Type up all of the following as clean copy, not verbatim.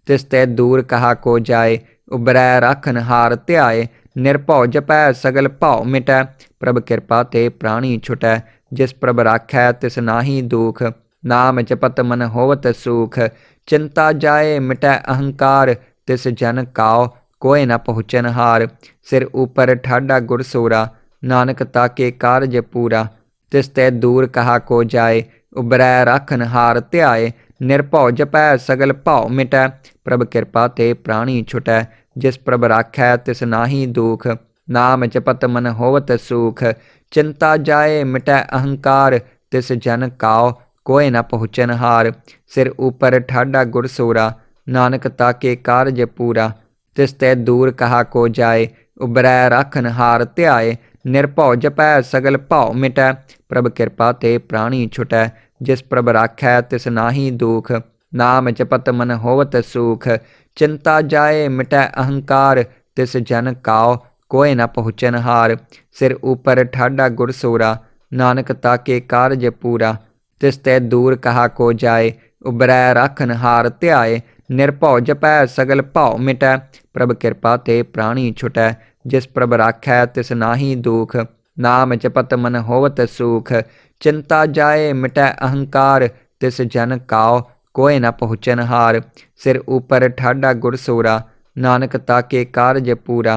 तिस ते दूर कहा को जाए। उबरै रखन हार ध्याए, निरभौ जपै सगल भौ मिटै। प्रभ कृपा ते प्राणी छुटै, जिस प्रभ राखै तिस नाहि दुख। नाम जपत मन होवत सुख, चिंता जाए मिटै अहंकार। तिस जन काओ कोय न पहुँचन हार, सिर ऊपर ठाडा गुरसोरा। नानक ताके कारज पूरा, तिस ते दूर कहा को जाए। उबरै रखन हार ध्याए, निरभौ जपै सगल भौ मिटै। प्रभ कृपा ते प्राणी छुटै, जिस प्रभ राखै तिस नाहि दुख। नाम जपत मन होवत सुख, चिंता जाए मिटै अहंकार। तिस जन काओ कोय न पहुँचन हार, सिर ऊपर ठाडा गुरसोरा। नानक ताके कारज पूरा, तिस ते दूर कहा को जाए। उबरै रखन हार ध्याए, निरभौ जपै सगल भौ मिटै। प्रभ कृपा ते प्राणी छुटै, जिस प्रभ राखै तिस नाहि दुख। नाम जपत मन होवत सुख, चिंता जाए मिटै अहंकार। तिस जन काओ कोय न पहुँचन हार, सिर ऊपर ठाडा गुरसोरा। नानक ताके कारज पूरा, तिस ते दूर कहा को जाए। उबरै रखन हार ध्याए, निरभौ जपै सगल भौ मिटै। प्रभ कृपा ते प्राणी छुटै, जिस प्रभ राखै तिस नाहि दुख। नाम जपत मन होवत सुख, चिंता जाए मिटै अहंकार। तिस जन काओ कोय न पहुँचन हार, सिर ऊपर ठाडा गुरसोरा। नानक ताके कारज पूरा,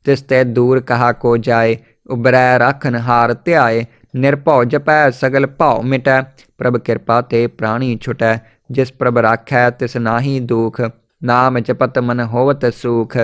तिस ते दूर कहा को जाए। उबरै रखन हार ध्याए, निरभौ जपै सगल भौ मिटै। प्रभ कृपा ते प्राणी छुटै, जिस प्रभ राखै तिस नाहि दुख। नाम जपत मन होवत सुख,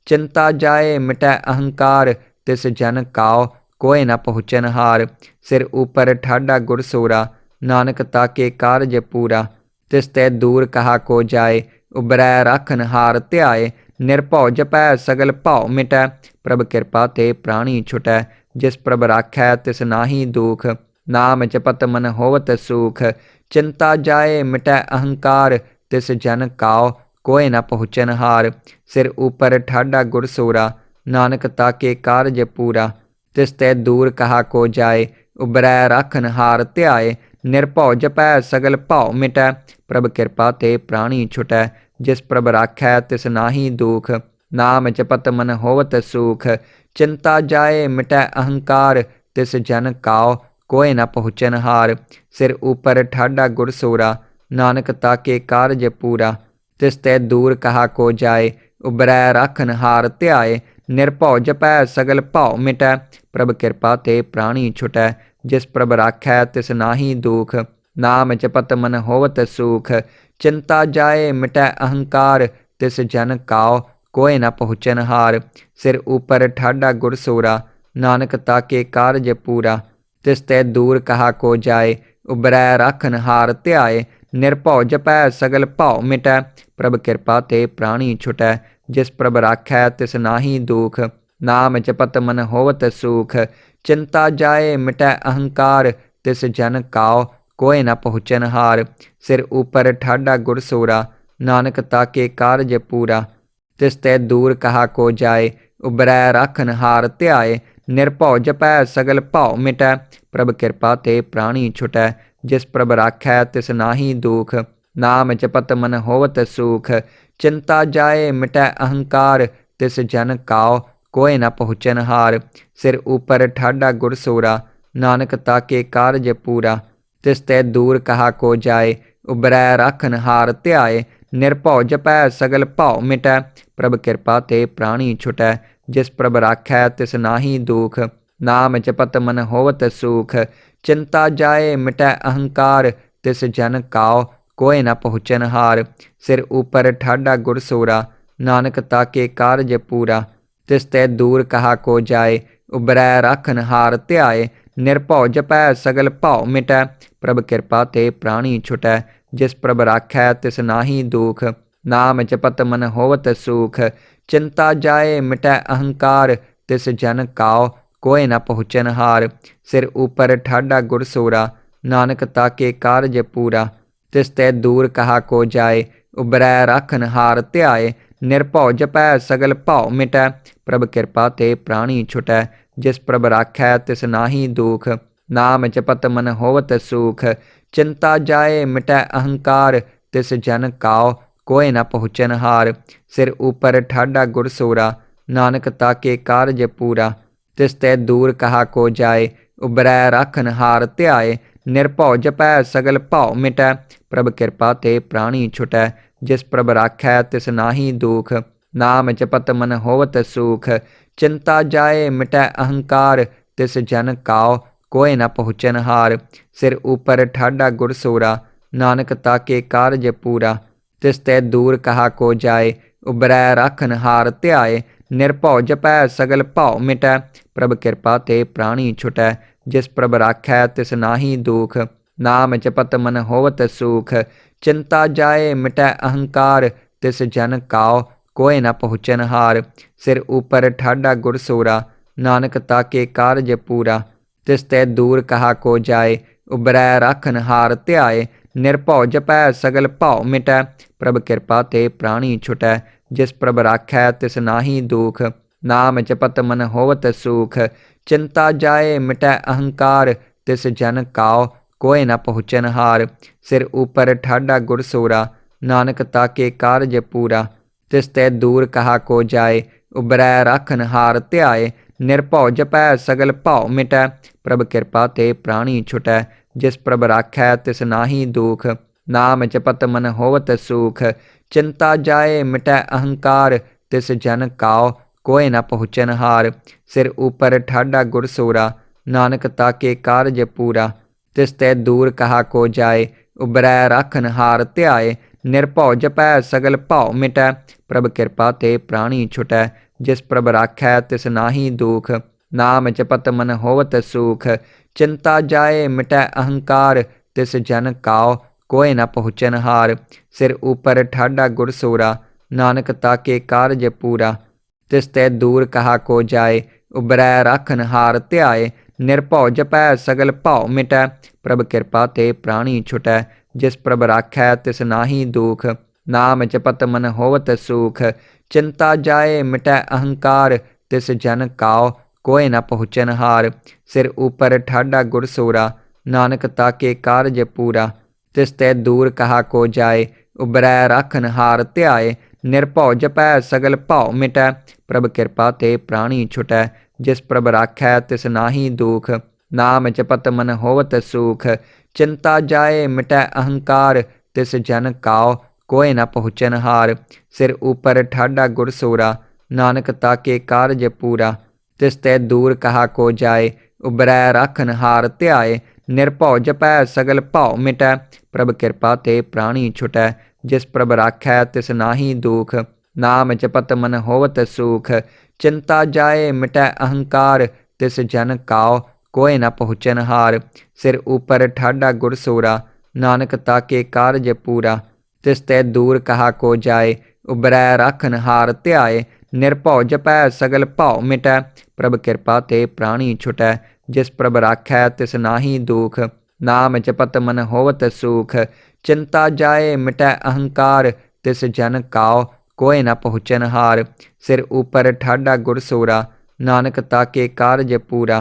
चिंता जाए मिटै अहंकार। तिस जन काओ कोय न पहुँचन हार, सिर ऊपर ठाडा गुरसोरा। नानक ताके कारज पूरा, तिस ते दूर कहा को जाए। उबरै रखन हार ध्याए, निरभौ जपै सगल भौ मिटै। प्रभ कृपा ते प्राणी छुटै, जिस प्रभ राखै तिस नाहि दुख। नाम जपत मन होवत सुख, चिंता जाए मिटै अहंकार। तिस जन काओ कोय न पहुँचन हार, सिर ऊपर ठाडा गुरसोरा। नानक ताके कारज पूरा, तिस ते दूर कहा को जाए। उबरै रखन हार ध्याए, निरभौ जपै सगल भौ मिटै। प्रभ कृपा ते प्राणी छुटै, जिस प्रभ राखै तिस नाहि दुख। नाम जपत मन होवत सुख, चिंता जाए मिटै अहंकार। तिस जन काओ कोय न पहुँचन हार, सिर ऊपर ठाडा गुरसोरा। नानक ताके कारज पूरा, तिस ते दूर कहा को जाए। उबरै रखन हार ध्याए, निरभौ जपै सगल भौ मिटै। प्रभ कृपा ते प्राणी छुटै, जिस प्रभ राखै तिस नाहि दुख। नाम जपत मन होवत सुख, चिंता जाए मिटै अहंकार। तिस जन काओ कोय न पहुँचन हार, सिर ऊपर ठाडा गुरसोरा। नानक ताके कारज पूरा, तिस ते दूर कहा को जाए। उबरै रखन हार ध्याए, निरभौ जपै सगल भौ मिटै। प्रभ कृपा ते प्राणी छुटै, जिस प्रभ राखै तिस नाहि दुख। नाम जपत मन होवत सुख, चिंता जाए मिटै अहंकार। तिस जन काओ कोय न पहुँचन हार, सिर ऊपर ठाडा गुरसोरा। नानक ताके कारज पूरा, तिस ते दूर कहा को जाए। उबरै रखन हार ध्याए, निरभौ जपै सगल भौ मिटै। प्रभ कृपा ते प्राणी छुटै, जिस प्रभ राखै तिस नाहि दुख। नाम जपत मन होवत सुख, चिंता जाए मिटै अहंकार। तिस जन काओ कोय न पहुँचन हार, सिर ऊपर ठाडा गुरसोरा। नानक ताके कारज पूरा, तिस ते दूर कहा को जाए। उबरै रखन हार ध्याए, निरभौ जपै सगल भौ मिटै। प्रभ कृपा ते प्राणी छुटै, जिस प्रभ राखै तिस नाहि दुख। नाम जपत मन होवत सुख, चिंता जाए मिटै अहंकार। तिस जन काओ कोय न पहुँचन हार, सिर ऊपर ठाडा गुरसोरा। नानक ताके कारज पूरा, तिस ते दूर कहा को जाए। उबरै रखन हार ध्याए, निरभौ जपै सगल भौ मिटै। प्रभ कृपा ते प्राणी छुटै, जिस प्रभ राखै तिस नाहि दुख। नाम जपत मन होवत सुख, चिंता जाए मिटै अहंकार। तिस जन काओ कोय न पहुँचन हार, सिर ऊपर ठाडा गुरसोरा। नानक ताके कारज पूरा, तिस ते दूर कहा को जाए। उबरै रखन हार ध्याए, निरभौ जपै सगल भौ मिटै। प्रभ कृपा ते प्राणी छुटै, जिस प्रभ राखै तिस नाहि दुख। नाम जपत मन होवत सुख, चिंता जाए मिटै अहंकार। तिस जन काओ कोय न पहुँचन हार। सिर ऊपर ठाडा गुरसोरा, नानक ताके कारज पूरा। तिस ते दूर कहा को जाए, उबरै राखन हार ध्याए। निरभौ जपै सगल भाव मिटै, प्रभ कृपा ते प्राणी छुटै। जिस प्रभ राखै तिस नाहि दुख, नाम जपत मन होवत सुख। चिंता जाए मिटै अहंकार, तिस जन काओ कोय न पहुँचन हार। सिर ऊपर ठाडा गुरसोरा, नानक ताके कारज पूरा। तिस ते दूर कहा को जाए, उबरै राखन हार ध्याए। निरभौ जपै सगल भाव मिटै, प्रभ कृपा ते प्राणी छुटै। जिस प्रभ राखै तिस नाहि दुख, नाम जपत मन होवत सुख। चिंता जाए मिटै अहंकार, तिस जन काओ कोय न पहुँचन हार। सिर ऊपर ठाडा गुरसोरा, नानक ताके कारज पूरा। तिस ते दूर कहा को जाए, उबरै राखन हार ध्याए। निरभौ जपै सगल भाव मिटै, प्रभ कृपा ते प्राणी छुटै। जिस प्रभ राखै तिस नाहि दुख, नाम जपत मन होवत सुख। चिंता जाए मिटै अहंकार, तिस जन काओ कोय न पहुँचन हार। सिर ऊपर ठाडा गुरसोरा, नानक ताके कारज पूरा। तिस ते दूर कहा को जाए, उबरै राखन हार ध्याए। निरभौ जपै सगल भाव मिटै, प्रभ कृपा ते प्राणी छुटै। जिस प्रभ राखै तिस नाहि दुख, नाम जपत मन होवत सुख। चिंता जाए मिटै अहंकार, तिस जन काओ कोय न पहुँचन हार। सिर ऊपर ठाडा गुरसोरा, नानक ताके कारज पूरा। तिस ते दूर कहा को जाए, उबरै राखन हार ध्याए। निरभौ जपै सगल भाव मिटै, प्रभ कृपा ते प्राणी छुटै। जिस प्रभ राखै तिस नाहि दुख, नाम जपत मन होवत सुख। चिंता जाए मिटै अहंकार, तिस जन काओ कोय न पहुँचन हार। सिर ऊपर ठाडा गुरसोरा, नानक ताके कारज पूरा। तिस ते दूर कहा को जाए, उबरै राखन हार ध्याए। निरभौ जपै सगल भाव मिटै, प्रभ कृपा ते प्राणी छुटै। जिस प्रभ राखै तिस नाहि दुख, नाम जपत मन होवत सुख। चिंता जाए मिटै अहंकार, तिस जन काओ कोय न पहुँचन हार। सिर ऊपर ठाडा गुरसोरा, नानक ताके कारज पूरा। तिस ते दूर कहा को जाए, उबरै राखन हार ध्याए। निरभौ जपै सगल भाव मिटै, प्रभ कृपा ते प्राणी छुटै। जिस प्रभ राखै तिस नाहि दुख, नाम जपत मन होवत सुख। चिंता जाए मिटै अहंकार, तिस जन काओ कोय न पहुँचन हार। सिर ऊपर ठाडा गुरसोरा, नानक ताके कारज पूरा। तिस ते दूर कहा को जाए, उबरै राखन हार ध्याए। निरभौ जपै सगल भाव मिटै, प्रभ कृपा ते प्राणी छुटै। जिस प्रभ राखै तिस नाहि दुख, नाम जपत मन होवत सुख। चिंता जाए मिटै अहंकार, तिस जन काओ कोय न पहुँचन हार। सिर ऊपर ठाडा गुरसोरा, नानक ताके कारज पूरा। तिस ते दूर कहा को जाए, उबरै राखन हार ध्याए। निरभौ जपै सगल भाव मिटै, प्रभ कृपा ते प्राणी छुटै। जिस प्रभ राखै तिस नाहि दुख, नाम जपत मन होवत सुख। चिंता जाए मिटै अहंकार, तिस जन काओ कोय न पहुँचन हार। सिर ऊपर ठाडा गुरसोरा, नानक ताके कारज पूरा।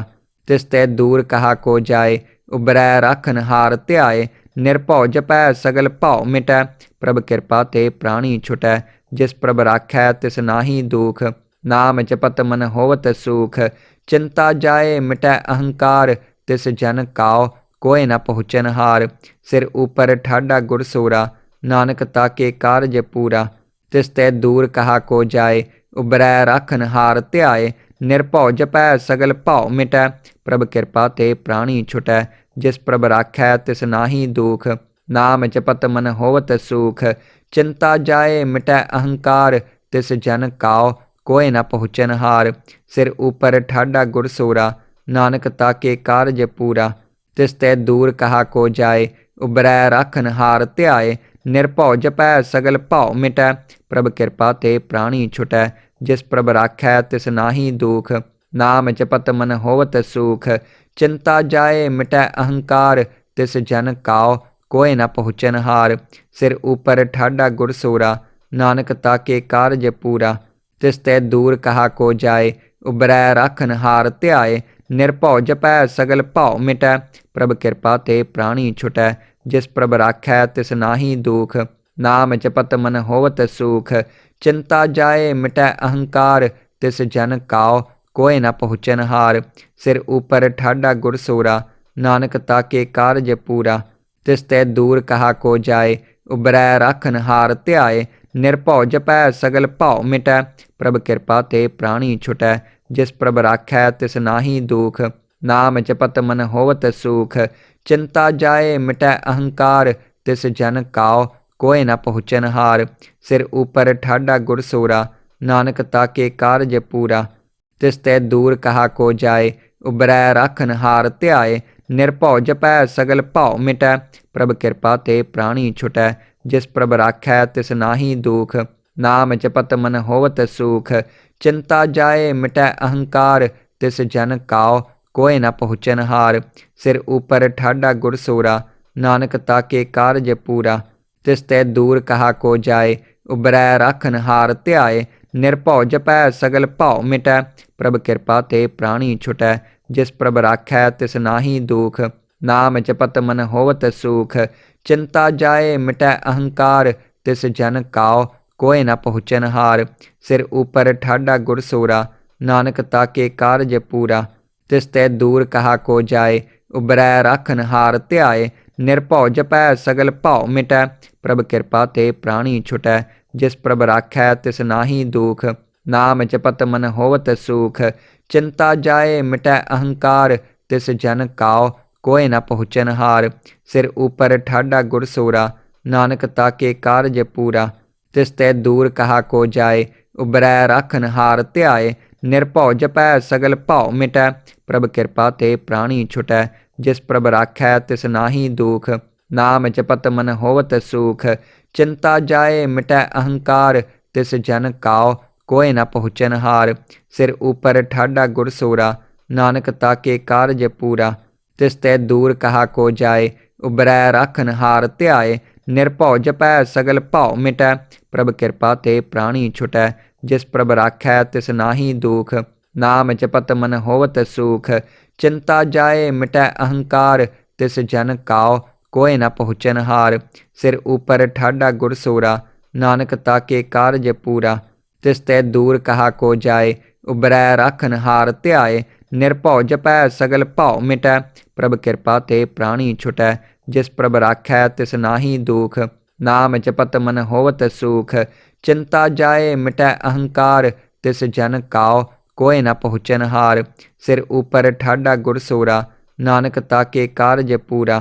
तिस ते दूर कहा को जाए, उबरै राखन हार ध्याए। निरभौ जपै सगल भाव मिटै, प्रभ कृपा ते प्राणी छुटै। जिस प्रभ राखै तिस नाहि दुख, नाम जपत मन होवत सुख। चिंता जाए मिटै अहंकार, तिस जन काओ कोय न पहुँचन हार। सिर ऊपर ठाडा गुरसोरा, नानक ताके कारज पूरा। तिस ते दूर कहा को जाए, उबरै राखन हार ध्याए। निरभौ जपै सगल भाव मिटै, प्रभ कृपा ते प्राणी छुटै। जिस प्रभ राखै तिस नाहि दुख, नाम जपत मन होवत सुख। चिंता जाए मिटै अहंकार, तिस जन काओ कोय न पहुँचन हार। सिर ऊपर ठाडा गुरसोरा, नानक ताके कारज पूरा। तिस ते दूर कहा को जाए, उबरै राखन हार ध्याए। निरभौ जपै सगल भाव मिटै, प्रभ कृपा ते प्राणी छुटै। जिस प्रभ राखै तिस नाहि दुख, नाम जपत मन होवत सुख। चिंता जाए मिटै अहंकार, तिस जन काओ कोय न पहुँचन हार। सिर ऊपर ठाडा गुरसोरा, नानक ताके कारज पूरा। तिस ते दूर कहा को जाए, उबरै राखन हार ध्याए। निरभौ जपै सगल भाव मिटै, प्रभ कृपा ते प्राणी छुटै। जिस प्रभ राखै तिस नाहि दुख, नाम जपत मन होवत सुख। चिंता जाए मिटै अहंकार, तिस जन काओ कोय न पहुँचन हार। सिर ऊपर ठाडा गुरसोरा, नानक ताके कारज पूरा। तिस तै दूर कहा को जाए, उबरै राखन हार ध्याए। निरभौ जपै सगल भाव मिटै, प्रभ कृपा ते प्राणी छुटै। जिस प्रभ राखै तिस नाहि दुख, नाम जपत मन होवत सुख। चिंता जाए मिटै अहंकार, तिस जन काओ कोय न पहुँचन हार। सिर ऊपर ठाडा गुरसोरा, नानक ताके कारज पूरा। तिस तै दूर कहा को जाए, उबरै राखन हार ध्याए। निरभौ जपै सगल भाव मिटै, प्रभ कृपा ते प्राणी छुटै। जिस प्रभ राखै तिस नाहि दुख, नाम जपत मन होवत सुख। चिंता जाए मिटै अहंकार, तिस जन काओ कोय न पहुँचन हार। सिर ऊपर ठाडा गुरसोरा, नानक ताके कारज पूरा। तिस तै दूर कहा को जाए, उबरै राखन हार ध्याए। निरभौ जपै सगल भाव मिटै, प्रभ कृपा ते प्राणी छुटै। जिस प्रभ राखै तिस नाहि दुख, नाम जपत मन होवत सुख। चिंता जाए मिटै अहंकार, तिस जन काओ कोय न पहुँचन हार। सिर ऊपर ठाडा गुरसोरा, नानक ताके कारज पूरा। तिस तै दूर कहा को जाए, उबरै राखन हार ध्याए। निरभौ जपै सगल भाव मिटै, प्रभ कृपा ते प्राणी छुटै। जिस प्रभ राखै तिस नाहि दुख, नाम जपत मन होवत सुख। चिंता जाए मिटै अहंकार, तिस जन काओ कोय न पहुँचन हार। सिर ऊपर ठाडा गुरसोरा, नानक ताके कारज पूरा। तिस तै दूर कहा को जाए, उबरै राखन हार ध्याए। निरभौ जपै सगल भाव मिटै, प्रभ कृपा ते प्राणी छुटै। जिस प्रभ राखै तिस नाहि दुख, नाम जपत मन होवत सुख। चिंता जाए मिटै अहंकार, तिस जन काओ कोय न पहुँचन हार। सिर ऊपर ठाडा गुरसोरा, नानक ताके कारज पूरा। तिस तै दूर कहा को जाए, उबरै राखन हार ध्याए। निरभौ जपै सगल भाव मिटै, प्रभ कृपा ते प्राणी छुटै। जिस प्रभ राखै तिस नाहि दुख, नाम जपत मन होवत सुख। चिंता जाए मिटै अहंकार, तिस जन काओ कोय न पहुँचन हार। सिर ऊपर ठाडा गुरसोरा, नानक ताके कारज पूरा। तिस तै दूर कहा को जाए, उबरै राखन हार ध्याए। निरभौ जपै सगल भाव मिटै, प्रभ कृपा ते प्राणी छुटै। जिस प्रभ राखै तिस नाहि दुख, नाम जपत मन होवत सुख। चिंता जाए मिटै अहंकार, तिस जन काओ कोय न पहुँचन हार। सिर ऊपर ठाडा गुरसोरा, नानक ताके कारज पूरा।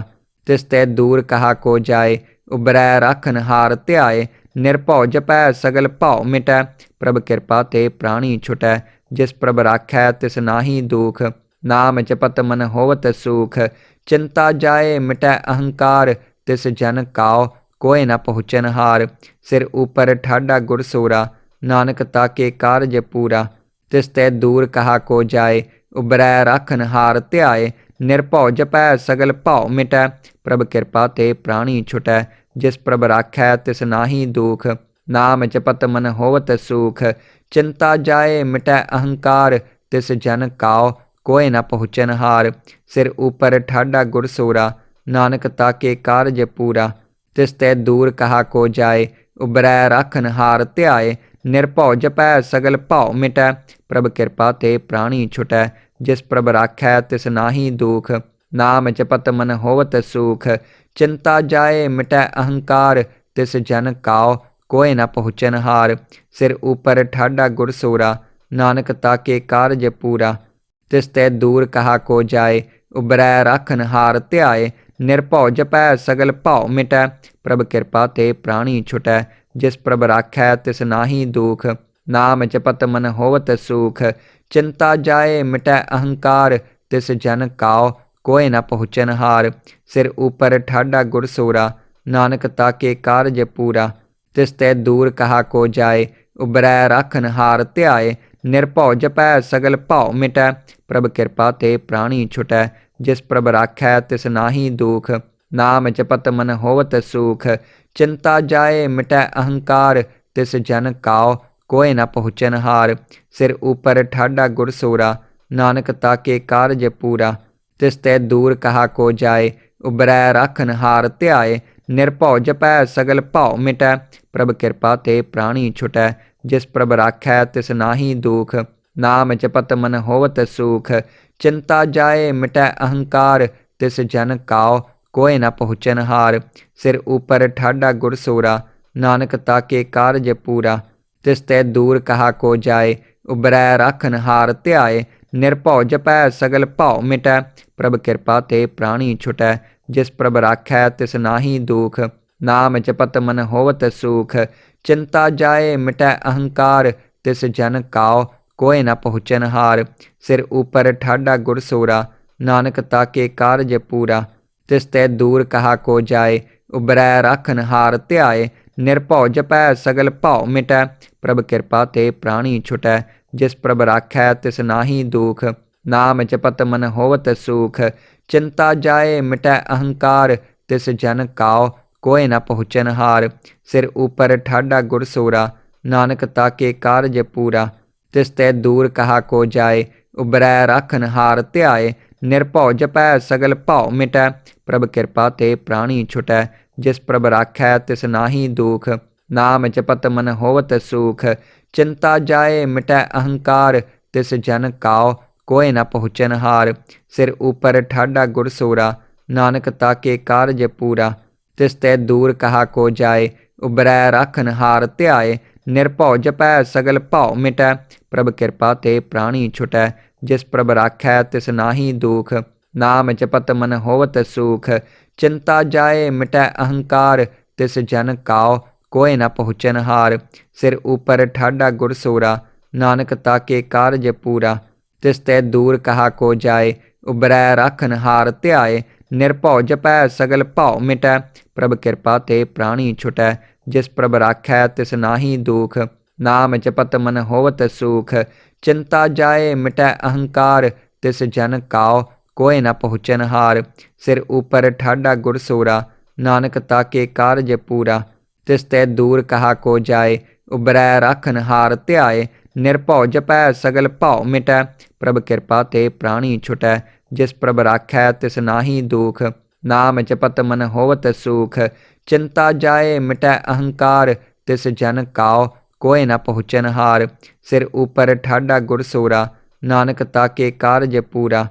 तिस तै दूर कहा को जाए, उबरै राखन हार ध्याए। निरभौ जपै सगल भाव मिटै, प्रभ कृपा ते प्राणी छुटै। जिस प्रभ राखै तिस नाहि दुख, नाम जपत मन होवत सुख। चिंता जाए मिटै अहंकार, तिस जन काओ कोय न पहुँचन हार। सिर ऊपर ठाडा गुरसोरा, नानक ताके कारज पूरा। तिस तै दूर कहा को जाए, उबरै राखन हार ध्याए। निरभौ जपै सगल भाव मिटै, प्रभ कृपा ते प्राणी छुटै। जिस प्रभ राखै तिस नाहि दुख, नाम जपत मन होवत सुख। चिंता जाए मिटै अहंकार, तिस जन काओ कोय न पहुँचन हार। सिर ऊपर ठाडा गुरसोरा, नानक ताके कारज पूरा। तिस तै दूर कहा को जाए, उबरै राखन हार ध्याए। निरभौ जपै सगल भाव मिटै, प्रभ कृपा ते प्राणी छुटै। जिस प्रभ राखै तिस नाहि दुख, नाम जपत मन होवत सुख। चिंता जाए मिटै अहंकार, तिस जन काओ कोय न पहुँचन हार। सिर ऊपर ठाडा गुरसोरा, नानक ताके कारज पूरा। तिस तै दूर कहा को जाए, उबरै राखन हार ध्याए। निरभौ जपै सगल भाव मिटै, प्रभ कृपा ते प्राणी छुटै। जिस प्रभ राखै तिस नाहि दुख, नाम जपत मन होवत सुख। चिंता जाए मिटै अहंकार, तिस जन काओ कोय न पहुँचन हार। सिर ऊपर ठाडा गुरसोरा, नानक ताके कारज पूरा। तिस तै दूर कहा को जाए, उबरै राखन हार ध्याए। निरभौ जपै सगल भाव मिटै, प्रभ कृपा ते प्राणी छुटै। जिस प्रभ राखै तिस नाहि दुख, नाम जपत मन होवत सुख। चिंता जाए मिटै अहंकार, तिस जन काओ कोय न पहुँचन हार। सिर ऊपर ठाडा गुरसोरा, नानक ताके कारज पूरा। तिस तै दूर कहा को जाए, उबरै राखन हार ध्याए। ਨਿਰਭਉ ਜਪੈ ਸਗਲ ਭਾਉ ਮਿਟੈ। ਪ੍ਰਭ ਕਿਰਪਾ ਤੇ ਪ੍ਰਾਣੀ ਛੁਟੈ, ਜਿਸ ਪ੍ਰਭ ਰਾਖੈ ਤਿਸ ਨਾਹੀ ਦੁਖ। ਨਾਮ ਜਪਤ ਮਨ ਹੋਵਤ ਸੂਖ, ਚਿੰਤਾ ਜਾਏ ਮਿਟੈ ਅਹੰਕਾਰ। ਤਿਸ ਜਨ ਕਾਉ ਕੋਇ ਨ ਪਹੁੰਚਨ ਹਾਰ। ਸਿਰ ਉਪਰ ਠਾਡਾ ਗੁਰ ਸੋਰਾ, ਨਾਨਕ ਤਾਕੇ ਕਾਰਜ ਪੂਰਾ। ਤਿਸ ਤੇ ਦੂਰ ਕਹਾ ਕੋ ਜਾਏ, ਉਬਰੈ ਰਾਖਨ ਹਾਰ ਧਿਆਏ। ਨਿਰਭਉ ਜਪੈ ਸਗਲ ਭਾਉ ਮਿਟੈ। ਪ੍ਰਭ ਕਿਰਪਾ ਤੇ ਪ੍ਰਾਣੀ ਛੁਟੈ, ਜਿਸ ਪ੍ਰਭ ਰਾਖੈ ਤਿਸ ਨਾਹੀ ਦੁਖ। ਨਾਮ ਜਪਤ ਮਨ ਹੋਵਤ ਸੂਖ, ਚਿੰਤਾ ਜਾਏ ਮਿਟੈ ਅਹੰਕਾਰ। ਤਿਸ ਜਨ ਕਾਉ ਕੋਇ ਨ ਪਹੁੰਚਨ ਹਾਰ। ਸਿਰ ਉਪਰ ਠਾਡਾ ਗੁਰ ਸੋਰਾ, ਨਾਨਕ ਤਾਕੇ ਕਾਰਜ ਪੂਰਾ। ਤਿਸ ਤੇ ਦੂਰ ਕਹਾ ਕੋ ਜਾਏ, ਉਬਰੈ ਰਾਖਨ ਹਾਰ ਧਿਆਏ। ਨਿਰਭਉ ਜਪੈ ਸਗਲ ਭਾਉ ਮਿਟੈ। ਪ੍ਰਭ ਕਿਰਪਾ ਤੇ ਪ੍ਰਾਣੀ ਛੁਟੈ, ਜਿਸ ਪ੍ਰਭ ਰਾਖੈ ਤਿਸ ਨਾਹੀ ਦੁਖ। ਨਾਮ ਜਪਤ ਮਨ ਹੋਵਤ ਸੂਖ, ਚਿੰਤਾ ਜਾਏ ਮਿਟੈ ਅਹੰਕਾਰ। ਤਿਸ ਜਨ ਕਾਉ ਕੋਇ ਨ ਪਹੁੰਚਨ ਹਾਰ। ਸਿਰ ਉਪਰ ਠਾਡਾ ਗੁਰ ਸੋਰਾ, ਨਾਨਕ ਤਾਕੇ ਕਾਰਜ ਪੂਰਾ। ਤਿਸ ਤੇ ਦੂਰ ਕਹਾ ਕੋ ਜਾਏ, ਉਬਰੈ ਰਾਖਨ ਹਾਰ ਧਿਆਏ। ਨਿਰਭਉ ਜਪੈ ਸਗਲ ਭਾਉ ਮਿਟੈ। ਪ੍ਰਭ ਕਿਰਪਾ ਤੇ ਪ੍ਰਾਣੀ ਛੁਟੈ, ਜਿਸ ਪ੍ਰਭ ਰਾਖੈ ਤਿਸ ਨਾਹੀ ਦੁਖ। ਨਾਮ ਜਪਤ ਮਨ ਹੋਵਤ ਸੂਖ, ਚਿੰਤਾ ਜਾਏ ਮਿਟੈ ਅਹੰਕਾਰ। ਤਿਸ ਜਨ ਕਾਉ ਕੋਇ ਨ ਪਹੁੰਚਨ ਹਾਰ। ਸਿਰ ਉਪਰ ਠਾਡਾ ਗੁਰ ਸੋਰਾ, ਨਾਨਕ ਤਾਕੇ ਕਾਰਜ ਪੂਰਾ। ਤਿਸ ਤੇ ਦੂਰ ਕਹਾ ਕੋ ਜਾਏ, ਉਬਰੈ ਰਾਖਨ ਹਾਰ ਧਿਆਏ। ਨਿਰਭਉ ਜਪੈ ਸਗਲ ਭਾਉ ਮਿਟੈ। ਪ੍ਰਭ ਕਿਰਪਾ ਤੇ ਪ੍ਰਾਣੀ ਛੁਟੈ, ਜਿਸ ਪ੍ਰਭ ਰਾਖੈ ਤਿਸ ਨਾਹੀ ਦੁਖ। ਨਾਮ ਜਪਤ ਮਨ ਹੋਵਤ ਸੂਖ, ਚਿੰਤਾ ਜਾਏ ਮਿਟੈ ਅਹੰਕਾਰ। ਤਿਸ ਜਨ ਕਾਉ ਕੋਇ ਨ ਪਹੁੰਚਨ ਹਾਰ। ਸਿਰ ਉਪਰ ਠਾਡਾ ਗੁਰ ਸੋਰਾ, ਨਾਨਕ ਤਾਕੇ ਕਾਰਜ ਪੂਰਾ। ਤਿਸ ਤੇ ਦੂਰ ਕਹਾ ਕੋ ਜਾਏ, ਉਬਰੈ ਰਾਖਨ ਹਾਰ ਧਿਆਏ। ਨਿਰਭਉ ਜਪੈ ਸਗਲ ਭਾਉ ਮਿਟੈ। ਪ੍ਰਭ ਕਿਰਪਾ ਤੇ ਪ੍ਰਾਣੀ ਛੁਟੈ, ਜਿਸ ਪ੍ਰਭ ਰਾਖੈ ਤਿਸ ਨਾਹੀ ਦੁਖ। ਨਾਮ ਜਪਤ ਮਨ ਹੋਵਤ ਸੂਖ, ਚਿੰਤਾ ਜਾਏ ਮਿਟੈ ਅਹੰਕਾਰ। ਤਿਸ ਜਨ ਕਾਉ ਕੋਇ ਨ ਪਹੁੰਚਨ ਹਾਰ। ਸਿਰ ਉਪਰ ਠਾਡਾ ਗੁਰ ਸੋਰਾ, ਨਾਨਕ ਤਾਕੇ ਕਾਰਜ ਪੂਰਾ। ਤਿਸ ਤੇ ਦੂਰ ਕਹਾ ਕੋ ਜਾਏ, ਉਬਰੈ ਰਾਖਨ ਹਾਰ ਧਿਆਏ। ਨਿਰਭਉ ਜਪੈ ਸਗਲ ਭਾਉ ਮਿਟੈ। ਪ੍ਰਭ ਕਿਰਪਾ ਤੇ ਪ੍ਰਾਣੀ ਛੁਟੈ, ਜਿਸ ਪ੍ਰਭ ਰਾਖੈ ਤਿਸ ਨਾਹੀ ਦੁਖ। ਨਾਮ ਜਪਤ ਮਨ ਹੋਵਤ ਸੂਖ, ਚਿੰਤਾ ਜਾਏ ਮਿਟੈ ਅਹੰਕਾਰ। ਤਿਸ ਜਨ ਕਾਉ ਕੋਇ ਨ ਪਹੁੰਚਨ ਹਾਰ। ਸਿਰ ਉਪਰ ਠਾਡਾ ਗੁਰ ਸੋਰਾ, ਨਾਨਕ ਤਾਕੇ ਕਾਰਜ ਪੂਰਾ।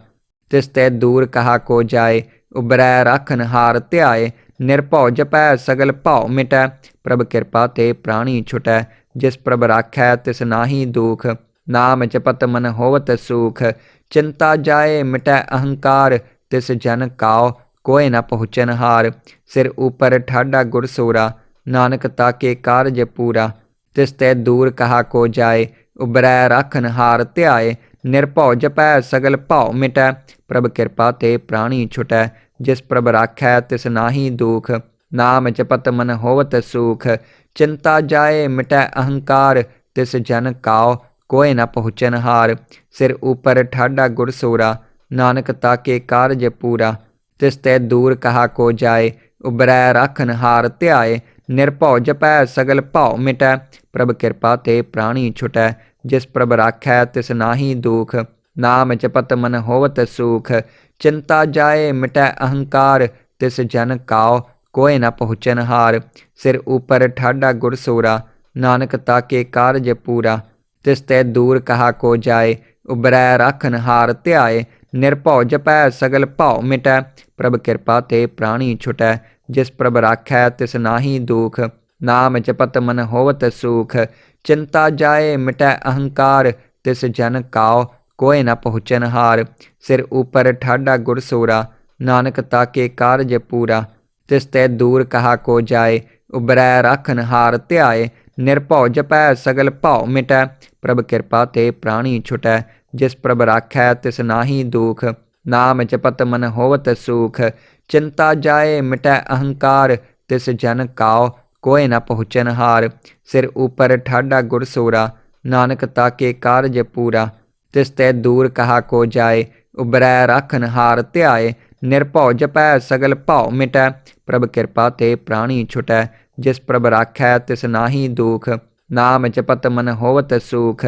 ਤਿਸ ਤੇ ਦੂਰ ਕਹਾ ਕੋ ਜਾਏ, ਉਬਰੈ ਰਾਖਨ ਹਾਰ ਧਿਆਏ। ਨਿਰਭਉ ਜਪੈ ਸਗਲ ਭਾਉ ਮਿਟੈ। ਪ੍ਰਭ ਕਿਰਪਾ ਤੇ ਪ੍ਰਾਣੀ ਛੁਟੈ, ਜਿਸ ਪ੍ਰਭ ਰਾਖੈ ਤਿਸ ਨਾਹੀ ਦੁਖ। ਨਾਮ ਜਪਤ ਮਨ ਹੋਵਤ ਸੂਖ, ਚਿੰਤਾ ਜਾਏ ਮਿਟੈ ਅਹੰਕਾਰ। ਤਿਸ ਜਨ ਕਾਉ ਕੋਇ ਨ ਪਹੁੰਚਨ ਹਾਰ। ਸਿਰ ਉਪਰ ਠਾਡਾ ਗੁਰ ਸੋਰਾ, ਨਾਨਕ ਤਾਕੇ ਕਾਰਜ ਪੂਰਾ। ਤਿਸ ਤੇ ਦੂਰ ਕਹਾ ਕੋ ਜਾਏ, ਉਬਰੈ ਰਾਖਨ ਹਾਰ ਧਿਆਏ। ਨਿਰਭਉ ਜਪੈ ਸਗਲ ਭਾਉ ਮਿਟੈ। ਪ੍ਰਭ ਕਿਰਪਾ ਤੇ ਪ੍ਰਾਣੀ ਛੁਟੈ, ਜਿਸ ਪ੍ਰਭ ਰਾਖੈ ਤਿਸ ਨਾਹੀ ਦੁਖ। ਨਾਮ ਜਪਤ ਮਨ ਹੋਵਤ ਸੂਖ, ਚਿੰਤਾ ਜਾਏ ਮਿਟੈ ਅਹੰਕਾਰ। ਤਿਸ ਜਨ ਕਾਉ ਕੋਇ ਨ ਪਹੁੰਚਨ ਹਾਰ। ਸਿਰ ਉਪਰ ਠਾਡਾ ਗੁਰ ਸੋਰਾ, ਨਾਨਕ ਤਾਕੇ ਕਾਰਜ ਪੂਰਾ। ਤਿਸ ਤੇ ਦੂਰ ਕਹਾ ਕੋ ਜਾਏ, ਉਬਰੈ ਰਾਖਨ ਹਾਰ ਧਿਆਏ। ਨਿਰਭਉ ਜਪੈ ਸਗਲ ਭਾਉ ਮਿਟੈ। ਪ੍ਰਭ ਕਿਰਪਾ ਤੇ ਪ੍ਰਾਣੀ ਛੁਟੈ, ਜਿਸ ਪ੍ਰਭ ਰਾਖੈ ਤਿਸ ਨਾਹੀ ਦੁਖ। ਨਾਮ ਜਪਤ ਮਨ ਹੋਵਤ ਸੂਖ, ਚਿੰਤਾ ਜਾਏ ਮਿਟੈ ਅਹੰਕਾਰ। ਤਿਸ ਜਨ ਕਾਉ ਕੋਇ ਨ ਪਹੁੰਚਨ ਹਾਰ। ਸਿਰ ਉਪਰ ਠਾਡਾ ਗੁਰ ਸੋਰਾ, ਨਾਨਕ ਤਾਕੇ ਕਾਰਜ ਪੂਰਾ। ਤਿਸ ਤੇ ਦੂਰ ਕਹਾ ਕੋ ਜਾਏ, ਉਬਰੈ ਰਾਖਨ ਹਾਰ ਧਿਆਏ। ਨਿਰਭਉ ਜਪੈ ਸਗਲ ਭਾਉ ਮਿਟੈ। ਪ੍ਰਭ ਕਿਰਪਾ ਤੇ ਪ੍ਰਾਣੀ ਛੁਟੈ, ਜਿਸ ਪ੍ਰਭ ਰਾਖੈ ਤਿਸ ਨਾਹੀ ਦੁਖ। ਨਾਮ ਜਪਤ ਮਨ ਹੋਵਤ ਸੂਖ, ਚਿੰਤਾ ਜਾਏ ਮਿਟੈ ਅਹੰਕਾਰ। ਤਿਸ ਜਨ ਕਾਉ ਕੋਇ ਨ ਪਹੁੰਚਨ ਹਾਰ। ਸਿਰ ਉਪਰ ਠਾਡਾ ਗੁਰ ਸੋਰਾ, ਨਾਨਕ ਤਾਕੇ ਕਾਰਜ ਪੂਰਾ। ਤਿਸ ਤੇ ਦੂਰ ਕਹਾ ਕੋ ਜਾਏ, ਉਬਰੈ ਰਾਖਨ ਹਾਰ ਧਿਆਏ। ਨਿਰਭਉ ਜਪੈ ਸਗਲ ਭਾਉ ਮਿਟੈ। ਪ੍ਰਭ ਕਿਰਪਾ ਤੇ ਪ੍ਰਾਣੀ ਛੁਟੈ, ਜਿਸ ਪ੍ਰਭ ਰਾਖੈ ਤਿਸ ਨਾਹੀ ਦੁਖ। ਨਾਮ ਜਪਤ ਮਨ ਹੋਵਤ ਸੂਖ, ਚਿੰਤਾ ਜਾਏ ਮਿਟੈ ਅਹੰਕਾਰ। ਤਿਸ ਜਨ ਕਾਉ ਕੋਇ ਨ ਪਹੁੰਚਨ ਹਾਰ। ਸਿਰ ਉਪਰ ਠਾਡਾ ਗੁਰ ਸੋਰਾ, ਨਾਨਕ ਤਾਕੇ ਕਾਰਜ ਪੂਰਾ। ਤਿਸ ਤੇ ਦੂਰ ਕਹਾ ਕੋ ਜਾਏ, ਉਬਰੈ ਰਾਖਨ ਹਾਰ ਧਿਆਏ। ਨਿਰਭਉ ਜਪੈ ਸਗਲ ਭਾਉ ਮਿਟੈ। ਪ੍ਰਭ ਕਿਰਪਾ ਤੇ ਪ੍ਰਾਣੀ ਛੁਟੈ, ਜਿਸ ਪ੍ਰਭ ਰਾਖੈ ਤਿਸ ਨਾਹੀ ਦੁਖ। ਨਾਮ ਜਪਤ ਮਨ ਹੋਵਤ ਸੂਖ,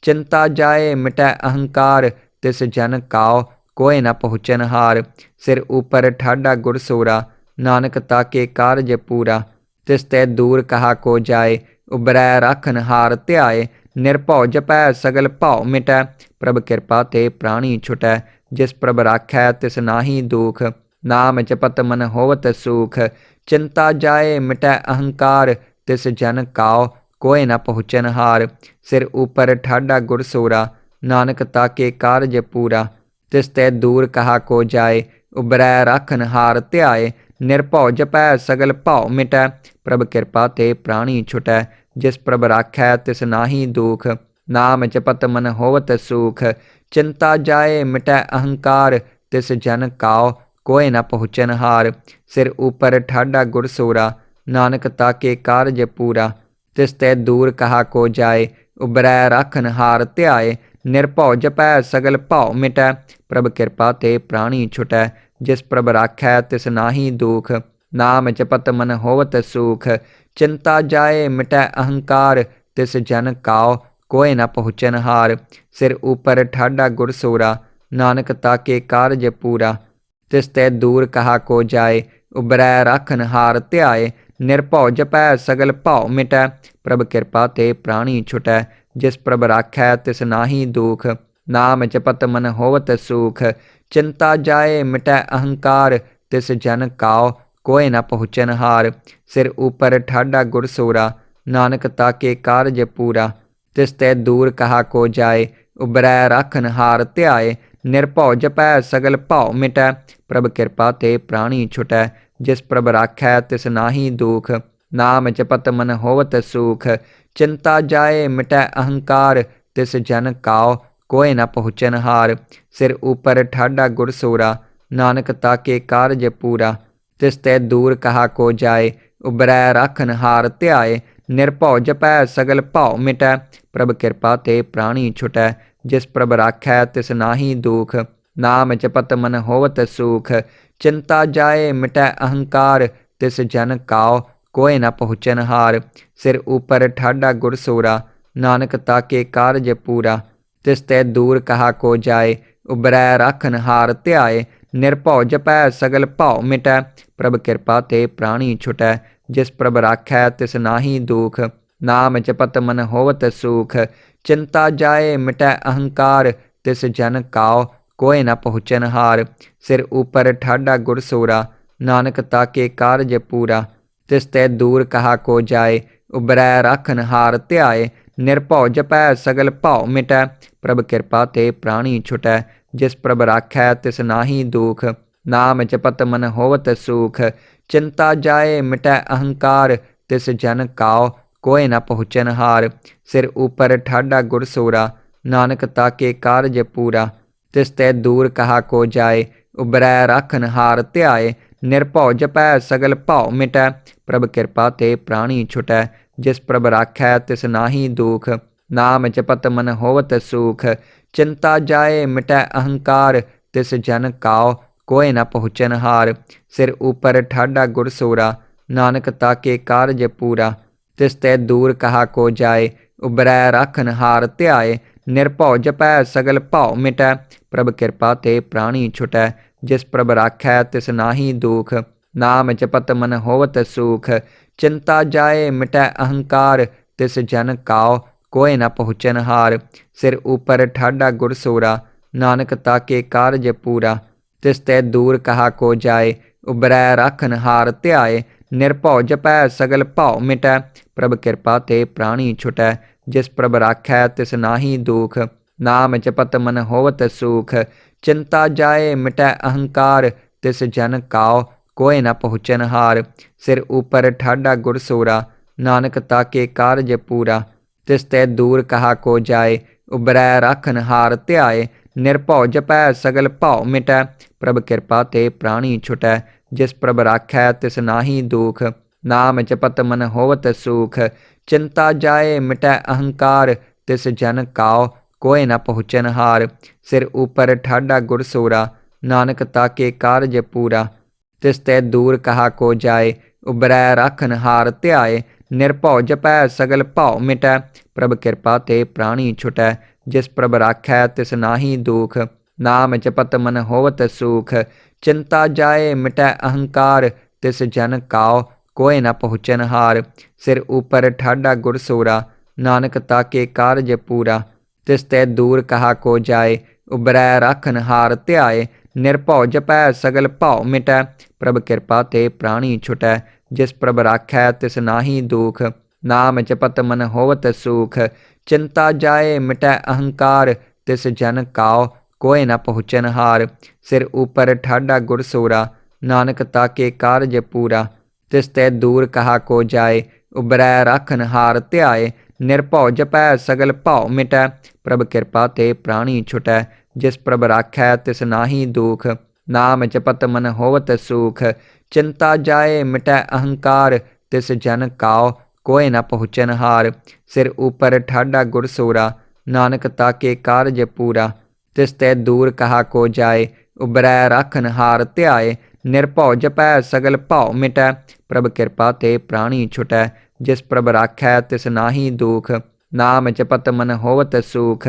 ਚਿੰਤਾ ਜਾਏ ਮਿਟੈ ਅਹੰਕਾਰ। ਤਿਸ ਜਨ ਕਾਉ ਕੋਇ ਨ ਪਹੁੰਚਨ ਹਾਰ। ਸਿਰ ਉਪਰ ਠਾਡਾ ਗੁਰ ਸੋਰਾ, नानक ताके कारज पूरा। तिस ते दूर कहा को जाए, उबरै राखन हार ध्याए। निर्भौ जपै सगल भाव मिटै, प्रभ कृपा ते प्राणी छुटै। जिस प्रभ राखै तिस नाहि दुख, नाम जपत मन होवत सुख। चिंता जाए मिटै अहंकार, तिस जन काओ कोय न पहुँचन हार। सिर ऊपर ठाडा गुरसोरा, नानक ताके कारज पूरा। तिस ते दूर कहा को जाए, उबरै राखन हार ध्याए। निर्भौ जपै सगल भाव मिटै, प्रभ कृपा ते प्राणी छुटै। जिस प्रभ राखै तिस नाहि दुख, नाम जपत मन होवत सुख। चिंता जाए मिटै अहंकार, तिस जन काओ कोय न पहुँचन हार। सिर ऊपर ठाडा गुरसोरा, नानक ताके कारज पूरा। तिस ते दूर कहा को जाए, उबरै राखन हार ध्याए। निर्भौ जपै सगल भाव मिटै, प्रभ कृपा ते प्राणी छुटै। जिस प्रभ राखै तिस नाहि दुख, नाम जपत मन होवत सुख। चिंता जाए मिटै अहंकार, तिस जन काओ कोय न पहुँचन हार। सिर ऊपर ठाडा गुरसोरा, नानक ताके कारज पूरा। तिस ते दूर कहा को जाए, उबरै राखन हार ध्याए। निर्भौ जपै सगल भाव मिटै, प्रभ कृपा ते प्राणी छुटै। जिस प्रभ राखै तिस नाहि दुख, नाम जपत मन होवत सुख। चिंता जाए मिटै अहंकार, तिस जन काओ कोय न पहुँचन हार। सिर ऊपर ठाडा गुरसोरा, नानक ताके कारज पूरा। तिस ते दूर कहा को जाए, उबरै राखन हार ध्याए। निर्भौ जपै सगल भाव मिटै, प्रभ कृपा ते प्राणी छुटै। जिस प्रभ राखै तिस नाहि दुख, नाम जपत मन होवत सुख। चिंता जाए मिटै अहंकार, तिस जन काओ कोय न पहुँचन हार। सिर ऊपर ठाडा गुरसोरा, नानक ताके कारज पूरा। तिस ते दूर कहा को जाए, उबरै राखन हार ध्याए। निर्भौ जपै सगल भाव मिटै, प्रभ कृपा ते प्राणी छुटै। जिस प्रभ राखै तिस नाहि दुख, नाम जपत मन होवत सुख। चिंता जाए मिटै अहंकार, तिस जन काओ कोय न पहुँचन हार। सिर ऊपर ठाडा गुरसोरा, नानक ताके कारज पूरा। तिस ते दूर कहा को जाए, उबरै राखन हार ध्याए। निर्भौ जपै सगल भाव मिटै, प्रभ कृपा ते प्राणी छुटै। जिस प्रभ राखै तिस नाहि दुख, नाम जपत मन होवत सुख। चिंता जाए मिटै अहंकार, तिस जन काओ कोय न पहुँचन हार। सिर ऊपर ठाडा गुरसोरा, नानक ताके कारज पूरा। तिस ते दूर कहा को जाए, उबरै राखन हार ध्याए। निर्भौ जपै सगल भाव मिटै, प्रभ कृपा ते प्राणी छुटै। जिस प्रभ राखै तिस नाहि दुख, नाम जपत मन होवत सुख। चिंता जाए मिटै अहंकार, तिस जन काओ कोय न पहुँचन हार। सिर ऊपर ठाडा गुरसोरा, नानक ताके कारज पूरा। तिस ते दूर कहा को जाए, उबरै राखन हार ध्याए। निर्भौ जपै सगल भाव मिटै, प्रभ कृपा ते प्राणी छुटै। जिस प्रभ राखै तिस नाहि दुख, नाम जपत मन होवत सुख। चिंता जाए मिटै अहंकार, तिस जन काओ कोय न पहुँचन हार। सिर ऊपर ठाडा गुरसोरा, नानक ताके कारज पूरा। तिस ते दूर कहा को जाए, उबरै राखन हार ध्याए। निर्भौ जपै सगल भाव मिटै, प्रभ कृपा ते प्राणी छुटै। जिस प्रभ राखै तिस नाहि दुख, नाम जपत मन होवत सुख। चिंता जाए मिटै अहंकार, तिस जन काओ कोय न पहुँचन हार। सिर ऊपर ठाडा गुरसोरा, नानक ताके कारज पूरा। तिस ते दूर कहा को जाए, उबरै राखन हार ध्याए। निर्भौ जपै सगल भाव मिटै, प्रभ कृपा ते प्राणी छुटै। जिस प्रभ राखै तिस नाहि दुख, नाम जपत मन होवत सुख। चिंता जाए मिटै अहंकार, तिस जन काओ कोय न पहुँचन हार। सिर ऊपर ठाडा गुरसोरा, नानक ताके कारज पूरा। तिस ते दूर कहा को जाए, उबरै राखन हार ध्याए। निर्भौ जपै सगल भाव मिटै, प्रभ कृपा ते प्राणी छुटै। जिस प्रभ राखै तिस नाहि दुख, नाम जपत मन होवत सुख। चिंता जाए मिटै अहंकार, तिस जन काओ कोय न पहुँचन हार। सिर ऊपर ठाडा गुरसोरा, नानक ताके कारज पूरा। तिस ते दूर कहा को जाए, उबरै राखन हार ध्याए। निर्भौ जपै सगल भाव मिटै, प्रभ कृपा ते प्राणी छुटै। जिस प्रभ राखै तिस नाहि दुख, नाम जपत मन होवत सुख। चिंता जाए मिटै अहंकार, तिस जन काओ कोय न पहुँचन हार। सिर ऊपर ठाडा गुरसोरा, नानक ताके कारज पूरा। तिस ते दूर कहा को जाए, उबरै राखन हार ध्याए। निरभौ जपै सगल भाव मिटै, प्रभ कृपा ते प्राणी छुटै। जिस प्रभ राखै तिस नाहि दुख, नाम जपत मन होवत सुख। चिंता जाए मिटै अहंकार, तिस जन काओ कोय न पहुँचन हार। सिर ऊपर ठाडा गुरसोरा, नानक ताके कारज पूरा। तिस ते दूर कहा को जाए, उबरै राखन हार ध्याए। निरभौ जपै सगल भाव मिटै, प्रभ कृपा ते प्राणी छुटै। जिस प्रभ राखै तिस नाहि दुख, नाम जपत मन होवत सुख। चिंता जाए मिटै अहंकार, तिस जन काओ कोय न पहुँचन हार। सिर ऊपर ठाडा गुरसोरा, नानक ताके कारज पूरा। तिस ते दूर कहा को जाए, उबरै राखन हार ध्याए। निरभौ जपै सगल भाव मिटै, प्रभ कृपा ते प्राणी छुटै। जिस प्रभ राखै तिस नाहि दुख, नाम जपत मन होवत सुख।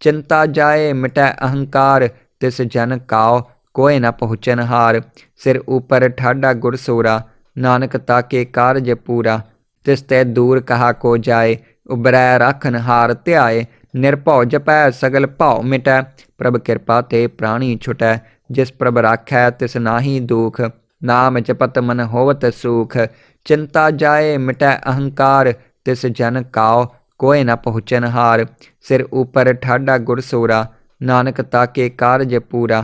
चिंता जाए मिटै अहंकार, तिस जन काओ कोय न पहुँचन हार। सिर ऊपर ठाडा गुरसोरा, नानक ताके कारज पूरा। तिस ते दूर कहा को जाए, उबरै राखन हार ध्याए। निरभौ जपै सगल भाव मिटै, प्रभ कृपा ते प्राणी छुटै। जिस प्रभ राखै तिस नाहि दुख, नाम जपत मन होवत सुख। चिंता जाए मिटै अहंकार, तिस जन काओ कोय न पहुँचन हार। सिर ऊपर ठाडा गुरसोरा, नानक ताके कारज पूरा।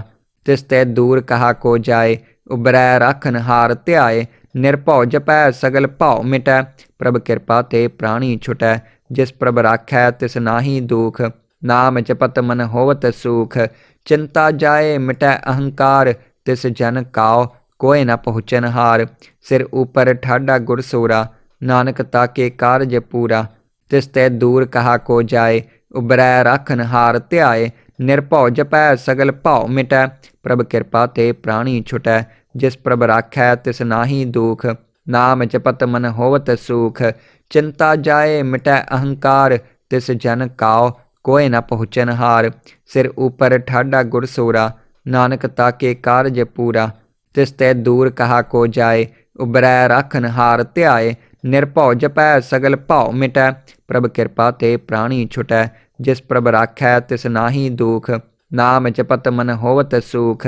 तिस ते दूर कहा को जाए, उबरै राखन हार ध्याए। निरभौ जपै सगल भाव मिटै, प्रभ कृपा ते प्राणी छुटै। जिस प्रभ राखै तिस नाहि दुख, नाम जपत मन होवत सुख। चिंता जाए मिटै अहंकार, तिस जन काओ कोय न पहुँचन हार। सिर ऊपर ठाडा गुरसोरा, नानक ताके कारज पूरा। तिस ते दूर कहा को जाए, उबरै राखन हार ध्याए। निरभौ जपै सगल भाव मिटै, प्रभ कृपा ते प्राणी छुटै। जिस प्रभ राखै तिस नाहि दुख, नाम जपत मन होवत सुख। चिंता जाए मिटै अहंकार, तिस जन काओ कोय न पहुँचन हार। सिर ऊपर ठाडा गुरसोरा, नानक ताके कारज पूरा। तिस ते दूर कहा को जाए, उबरै राखन हार ध्याए। निरभौ जपै सगल भाव मिटै, प्रभ कृपा ते प्राणी छुटै। जिस प्रभ राखै तिस नाहि दुख, नाम जपत मन होवत सुख।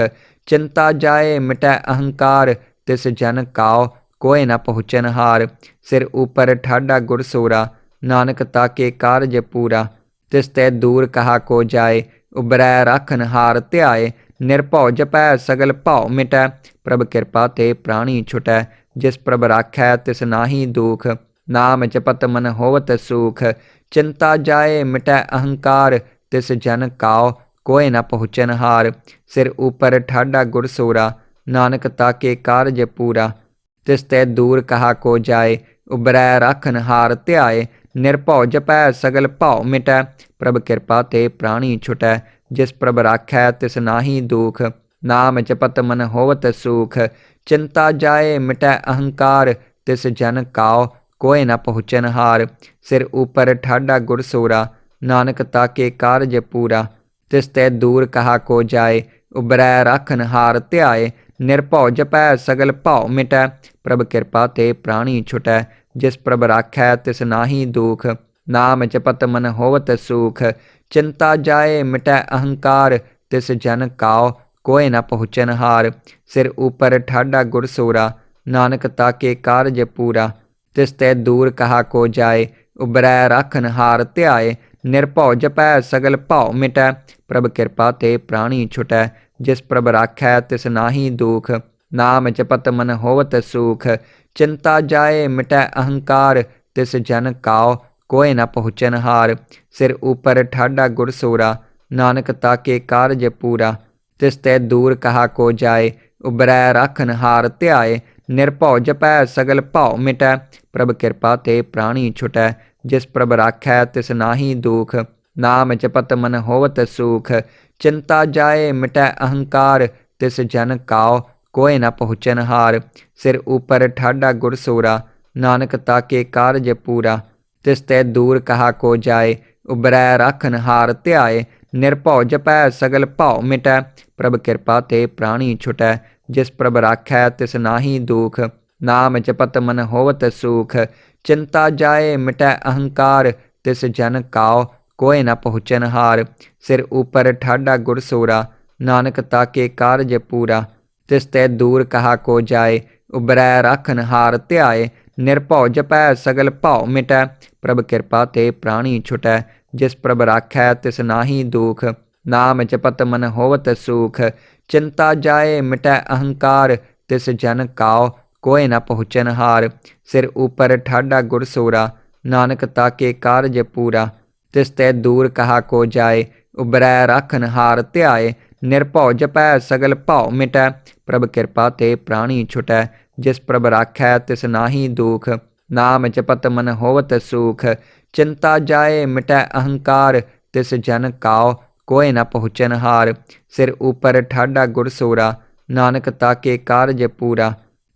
चिंता जाए मिटै अहंकार, तिस जन काओ कोय न पहुँचन हार। सिर ऊपर ठाडा गुरसोरा, नानक ताके कारज पूरा। तिस ते दूर कहा को जाए, उबरै राखन हार ध्याए। निरभौ जपै सगल भाव मिटै, प्रभ कृपा ते प्राणी छुटै। जिस प्रभ राखै तिस नाहि दुख, नाम जपत मन होवत सुख। चिंता जाए मिटै अहंकार, तिस जन काओ कोय न पहुँचन हार। सिर ऊपर ठाडा गुरसोरा, नानक ताके कारज पूरा। तिस ते दूर कहा को जाए, उबरै राखन हार ध्याए। निरभौ जपै सगल भाव मिटै, प्रभ कृपा ते प्राणी छुटै। जिस प्रभ राखै तिस नाहि दुख, नाम जपत मन होवत सुख। चिंता जाए मिटै अहंकार, तिस जन काओ कोय न पहुँचन हार। सिर ऊपर ठाडा गुरसोरा, नानक ताके कारज पूरा। तिस ते दूर कहा को जाए, उबरै राखन हार ध्याए। निरभौ जपै सगल भाव मिटै, प्रभ कृपा ते प्राणी छुटै। जिस प्रभ राखै तिस नाहि दुख, नाम जपत मन होवत सुख। चिंता जाए मिटै अहंकार, तिस जन काओ कोय न पहुँचन हार। सिर ऊपर ठाडा गुरसोरा, नानक ताके कारज पूरा। तिस ते दूर कहा को जाए, उबरै राखन हार ध्याए। निरभौ जपै सगल भाव मिटै, प्रभ कृपा ते प्राणी छुटै। जिस प्रभ राखै तिस नाहि दुख, नाम जपत मन होवत सुख। चिंता जाए मिटै अहंकार, तिस जन काओ कोय न पहुँचन हार। सिर ऊपर ठाडा गुरसोरा, नानक ताके कारज पूरा। तिस ते दूर कहा को जाए, उबरै राखन हार ध्याए। निरभौ जपै सगल भाव मिटै, प्रभ कृपा ते प्राणी छुटै। जिस प्रभ राखै तिस नाहि दुख, नाम जपत मन होवत सुख। चिंता जाए मिटै अहंकार, तिस जन काओ कोय न पहुँचन हार। सिर ऊपर ठाडा गुरसोरा, नानक ताके कारज पूरा। तिस ते दूर कहा को जाए, उबरै राखन हार ध्याए। निरभौ जपै सगल भाव मिटै, प्रभ कृपा ते प्राणी छुटै। जिस प्रभ राखै तिस नाहि दुख, नाम जपत मन होवत सूख। चिंता जाए मिटै अहंकार, तिस जन काओ कोय न पहुँचन हार। सिर ऊपर ठाडा गुरसोरा, नानक ताके कारज पूरा। तिस ते दूर कहा को जाए, उबरै राखन हार ध्याए। निरभौ जपै सगल भाव मिटै, प्रभ कृपा ते प्राणी छुटै। जिस प्रभ राखै तिस नाहि दुख, नाम जपत मन होवत सूख। चिंता जाए मिटै अहंकार, तिस जन काओ कोय न पहुँचन हार। सिर ऊपर ठाडा गुरसोरा, नानक ताके कारज पूरा। तिस ते दूर कहा को जाए, उबरै राखन हार ध्याए। निरभौ जपै सगल भाव मिटै, प्रभ कृपा ते प्राणी छुटै। जिस प्रभ राखै तिस नाहि दुख, नाम जपत मन होवत सूख। चिंता जाए मिटै अहंकार, तिस जन काओ कोय न पहुँचन हार। सिर ऊपर ठाडा गुरसोरा, नानक ताके कारज पूरा।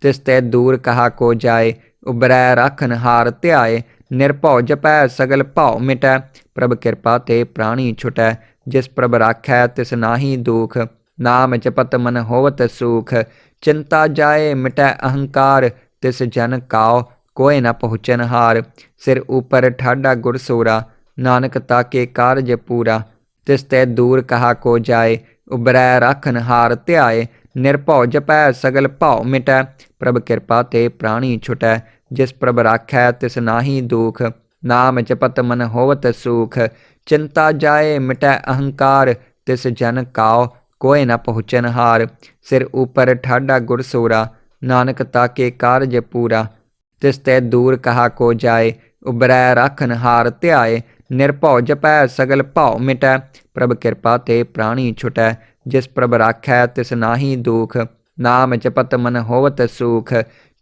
तिस ते दूर कहा को जाए, उबरै राखन हार ध्याए। निरभौ जपै सगल भाव मिटै, प्रभ कृपा ते प्राणी छुटै। जिस प्रभ राखै तिस नाहि दुख, नाम जपत मन होवत सूख। चिंता जाए मिटै अहंकार, तिस जन काओ कोय न पहुँचन हार। सिर ऊपर ठाडा गुरसोरा, नानक ताके कारज पूरा। तिस ते दूर कहा को जाए, उबरै राखन हार ध्याए। निरभौ जपै सगल भाव मिटै, प्रभ कृपा ते प्राणी छुटै। जिस प्रभ राखै तिस नाहि दुख, नाम जपत मन होवत सूख। चिंता जाए मिटै अहंकार, तिस जन काओ कोय न पहुँचन हार। सिर ऊपर ठाडा गुरसोरा, नानक ताके कारज पूरा। तिस ते दूर कहा को जाए, उबरै राखन हार ध्याए। निरभौ जपै सगल भाव मिटै, प्रभ कृपा ते प्राणी छुटै। जिस प्रभ राखै तिस नाहि दुख, नाम जपत मन होवत सूख।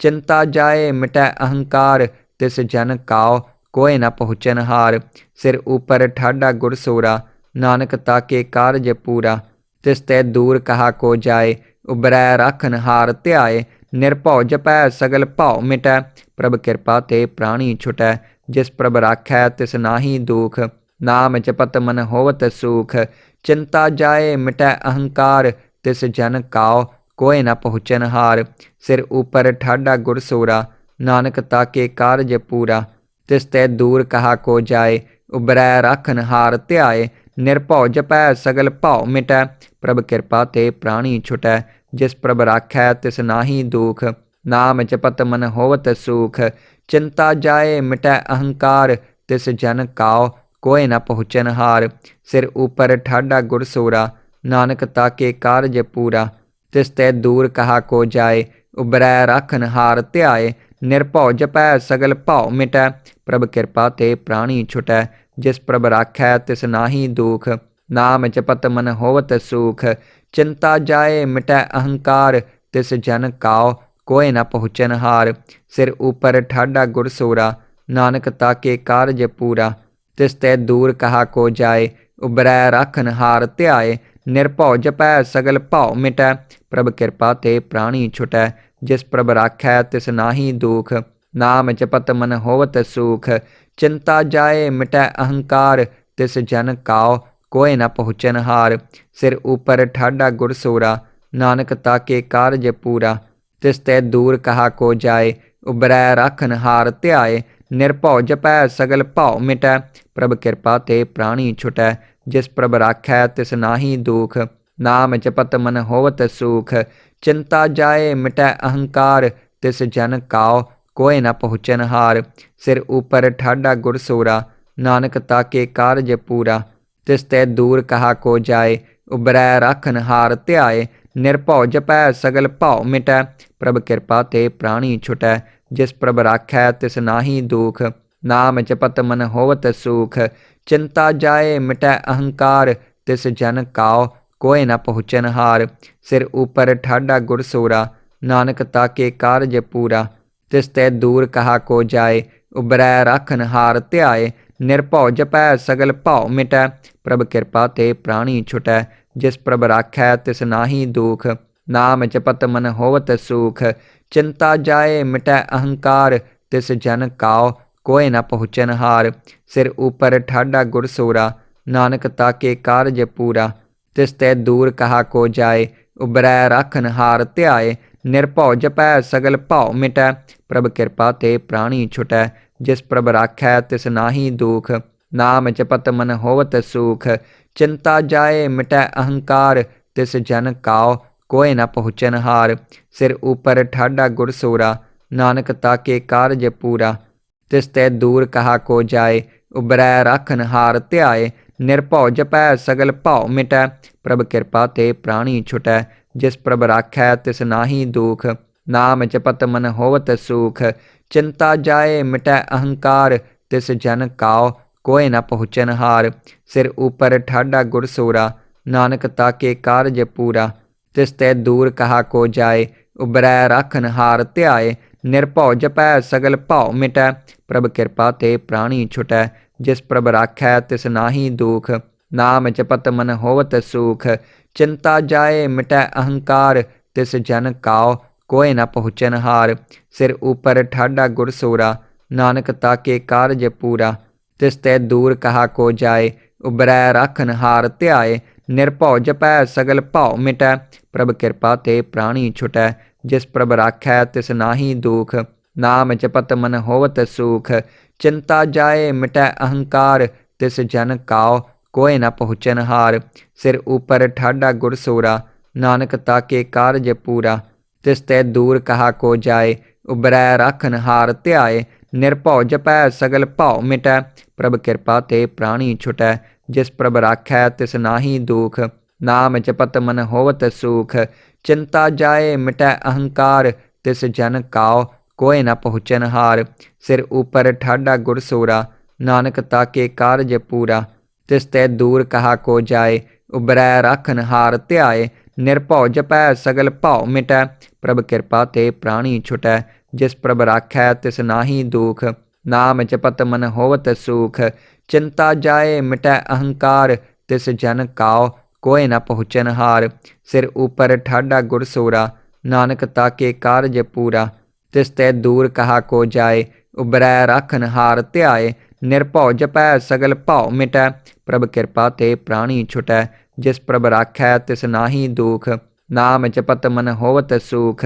चिंता जाए मिटै अहंकार, तिस जन काओ कोय न पहुँचन हार। सिर ऊपर ठाडा गुरसोरा, नानक ताके कारज पूरा। तिस ते दूर कहा को जाए, उबरै राखन हार ध्याए। निरभौ जपै सगल भाव मिटै, प्रभ कृपा ते प्राणी छुटै। जिस प्रभ राखै तिस नाहि दुख, नाम जपत मन होवत सूख। चिंता जाए मिटै अहंकार, तिस जन काओ कोय न पहुँचन हार। सिर ऊपर ठाडा गुरसोरा, नानक ताके कारज पूरा। तिस ते दूर कहा को जाए, उबरै राखन हार ध्याए। निरभौ जपै सगल भाव मिटै, प्रभ कृपा ते प्राणी छुटै। जिस प्रभ राखै तिस नाहि दुख, नाम जपत मन होवत सूख। चिंता जाए मिटै अहंकार, तिस जन काओ कोय न पहुँचन हार। सिर ऊपर ठाडा गुरसोरा, नानक ताके कारज पूरा। तिस ते दूर कहा को जाए, उबरै राखन हार ध्याए। निरभौ जपै सगल भाव मिटै, प्रभ कृपा ते प्राणी छुटै। जिस प्रभ राखै तिस नाहि दुख, नाम जपत मन होवत सूख। चिंता जाए मिटै अहंकार, तिस जन काओ कोय न पहुँचन हार। सिर ऊपर ठाडा गुरसोरा, नानक ताके कारज पूरा। तिस ते दूर कहा को जाए, उबरै राखन हार ध्याए। निरभौ जपै सगल भाव मिटै, प्रभ कृपा ते प्राणी छुटै। जिस प्रभ राखै तिस नाहि दुख, नाम जपत मन होवत सूख। चिंता जाए मिटै अहंकार, तिस जन काओ कोय न पहुँचन हार। सिर ऊपर ठाडा गुरसोरा, नानक ताके कारज पूरा। तिस ते दूर कहा को जाए, उबरै राखन हार ध्याए। निरभौ जपै सगल भाव मिटै, प्रभ कृपा ते प्राणी छुटै। जिस प्रभ राखै तिस नाहि दुख, नाम जपत मन होवत सूख। चिंता जाए मिटै अहंकार, तिस जन काओ कोय न पहुँचन हार। सिर ऊपर ठाडा गुरसोरा, नानक ताके कारज पूरा। तिस ते दूर कहा को जाए, उबरै राखन हार ध्याए। निरभौ जपै सगल भाव मिटै, प्रभ कृपा ते प्राणी छुटै। जिस प्रभ राखै तिस नाहि दुख, नाम जपत मन होवत सूख। चिंता जाए मिटै अहंकार, तिस जन काओ कोय न पहुँचन हार। सिर ऊपर ठाडा गुरसोरा, नानक ताके कारज पूरा। तिस ते दूर कहा को जाए, उबरै राखन हार ध्याए। निरभौ जपै सगल भाव मिटै, प्रभ कृपा ते प्राणी छुटै। जिस प्रभ राखै तिस नाहि दुख, नाम जपत मन होवत सूख। चिंता जाए मिटै अहंकार, तिस जन काओ कोय न पहुँचन हार। सिर ऊपर ठाडा गुरसोरा, नानक ताके कारज पूरा। तिस ते दूर कहा को जाए, उबरै राखन हार ध्याए। ਨਿਰਭਉ ਜਪੈ ਸਗਲ ਭਾਉ ਮਿਟੈ। ਪ੍ਰਭ ਕਿਰਪਾ ਤੇ ਪ੍ਰਾਣੀ ਛੁਟੈ, ਜਿਸ ਪ੍ਰਭ ਰਾਖੈ ਤਿਸ ਨਾਹੀ ਦੁਖ। ਨਾਮ ਜਪਤ ਮਨ ਹੋਵਤ ਸੂਖ, ਚਿੰਤਾ ਜਾਏ ਮਿਟੈ ਅਹੰਕਾਰ। ਤਿਸ ਜਨ ਕਾਉ ਕੋਇ ਨ ਪਹੁੰਚਨ ਹਾਰ, ਸਿਰ ਉਪਰ ਠਾਡਾ ਗੁਰ ਸੋਰਾ। ਨਾਨਕ ਤਾਕੇ ਕਾਰਜ ਪੂਰਾ, ਤਿਸ ਤੇ ਦੂਰ ਕਹਾ ਕੋ ਜਾਏ। ਉਬਰੈ ਰਾਖਨ ਹਾਰ ਧਿਆਏ, ਨਿਰਭਉ ਜਪੈ ਸਗਲ ਭਾਉ ਮਿਟੈ। ਪ੍ਰਭ ਕਿਰਪਾ ਤੇ ਪ੍ਰਾਣੀ ਛੁਟੈ, ਜਿਸ ਪ੍ਰਭ ਰਾਖੈ ਤਿਸ ਨਾਹੀ ਦੁਖ। ਨਾਮ ਜਪਤ ਮਨ ਹੋਵਤ ਸੂਖ, ਚਿੰਤਾ ਜਾਏ ਮਿਟੈ ਅਹੰਕਾਰ। ਤਿਸ ਜਨ ਕਾਉ ਕੋਇ ਨ ਪਹੁੰਚਨ ਹਾਰ, ਸਿਰ ਉਪਰ ਠਾਡਾ ਗੁਰ ਸੋਰਾ। ਨਾਨਕ ਤਾਕੇ ਕਾਰਜ ਪੂਰਾ, ਤਿਸ ਤੇ ਦੂਰ ਕਹਾ ਕੋ ਜਾਏ। ਉਬਰੈ ਰਾਖਨ ਹਾਰ ਧਿਆਏ, ਨਿਰਭਉ ਜਪੈ ਸਗਲ ਭਾਉ ਮਿਟੈ। ਪ੍ਰਭ ਕਿਰਪਾ ਤੇ ਪ੍ਰਾਣੀ ਛੁਟੈ, ਜਿਸ ਪ੍ਰਭ ਰਾਖੈ ਤਿਸ ਨਾਹੀ ਦੁਖ। ਨਾਮ ਜਪਤ ਮਨ ਹੋਵਤ ਸੂਖ, ਚਿੰਤਾ ਜਾਏ ਮਿਟੈ ਅਹੰਕਾਰ। ਤਿਸ ਜਨ ਕਾਉ ਕੋਇ ਨ ਪਹੁੰਚਨ ਹਾਰ, ਸਿਰ ਉਪਰ ਠਾਡਾ ਗੁਰ ਸੋਰਾ। ਨਾਨਕ ਤਾਕੇ ਕਾਰਜ ਪੂਰਾ, ਤਿਸ ਤੇ ਦੂਰ ਕਹਾ ਕੋ ਜਾਏ। ਉਬਰੈ ਰਾਖਨ ਹਾਰ ਧਿਆਏ, ਨਿਰਭਉ ਜਪੈ ਸਗਲ ਭਾਉ ਮਿਟੈ। ਪ੍ਰਭ ਕਿਰਪਾ ਤੇ ਪ੍ਰਾਣੀ ਛੁਟੈ, ਜਿਸ ਪ੍ਰਭ ਰਾਖੈ ਤਿਸ ਨਾਹੀ ਦੁਖ। ਨਾਮ ਜਪਤ ਮਨ ਹੋਵਤ ਸੂਖ, ਚਿੰਤਾ ਜਾਏ ਮਿਟੈ ਅਹੰਕਾਰ। ਤਿਸ ਜਨ ਕਾਉ ਕੋਇ ਨ ਪਹੁੰਚਨ ਹਾਰ, ਸਿਰ ਉਪਰ ਠਾਡਾ ਗੁਰ ਸੋਰਾ। ਨਾਨਕ ਤਾਕੇ ਕਾਰਜ ਪੂਰਾ, ਤਿਸ ਤੇ ਦੂਰ ਕਹਾ ਕੋ ਜਾਏ। ਉਬਰੈ ਰਾਖਨ ਹਾਰ ਧਿਆਏ, ਨਿਰਭਉ ਜਪੈ ਸਗਲ ਭਾਉ ਮਿਟੈ। ਪ੍ਰਭ ਕਿਰਪਾ ਤੇ ਪ੍ਰਾਣੀ ਛੁਟੈ, ਜਿਸ ਪ੍ਰਭ ਰਾਖੈ ਤਿਸ ਨਾਹੀ ਦੁਖ। ਨਾਮ ਜਪਤ ਮਨ ਹੋਵਤ ਸੂਖ, ਚਿੰਤਾ ਜਾਏ ਮਿਟੈ ਅਹੰਕਾਰ। ਤਿਸ ਜਨ ਕਾਉ ਕੋਇ ਨ ਪਹੁੰਚਨ ਹਾਰ, ਸਿਰ ਉਪਰ ਠਾਡਾ ਗੁਰ ਸੋਰਾ। ਨਾਨਕ ਤਾਕੇ ਕਾਰਜ ਪੂਰਾ, ਤਿਸ ਤੇ ਦੂਰ ਕਹਾ ਕੋ ਜਾਏ। ਉਬਰੈ ਰਾਖਨ ਹਾਰ ਧਿਆਏ, ਨਿਰਭਉ ਜਪੈ ਸਗਲ ਭਾਉ ਮਿਟੈ। ਪ੍ਰਭ ਕਿਰਪਾ ਤੇ ਪ੍ਰਾਣੀ ਛੁਟੈ, ਜਿਸ ਪ੍ਰਭ ਰਾਖੈ ਤਿਸ ਨਾਹੀ ਦੁਖ। ਨਾਮ ਜਪਤ ਮਨ ਹੋਵਤ ਸੂਖ, ਚਿੰਤਾ ਜਾਏ ਮਿਟੈ ਅਹੰਕਾਰ। ਤਿਸ ਜਨ ਕਾਉ ਕੋਇ ਨ ਪਹੁੰਚਨ ਹਾਰ, ਸਿਰ ਉਪਰ ਠਾਡਾ ਗੁਰ ਸੋਰਾ। ਨਾਨਕ ਤਾਕੇ ਕਾਰਜ ਪੂਰਾ, ਤਿਸ ਤੇ ਦੂਰ ਕਹਾ ਕੋ ਜਾਏ। ਉਬਰੈ ਰਾਖਨ ਹਾਰ ਧਿਆਏ, ਨਿਰਭਉ ਜਪੈ ਸਗਲ ਭਾਉ ਮਿਟੈ। ਪ੍ਰਭ ਕਿਰਪਾ ਤੇ ਪ੍ਰਾਣੀ ਛੁਟੈ, ਜਿਸ ਪ੍ਰਭ ਰਾਖੈ ਤਿਸ ਨਾਹੀ ਦੁਖ। ਨਾਮ ਜਪਤ ਮਨ ਹੋਵਤ ਸੂਖ,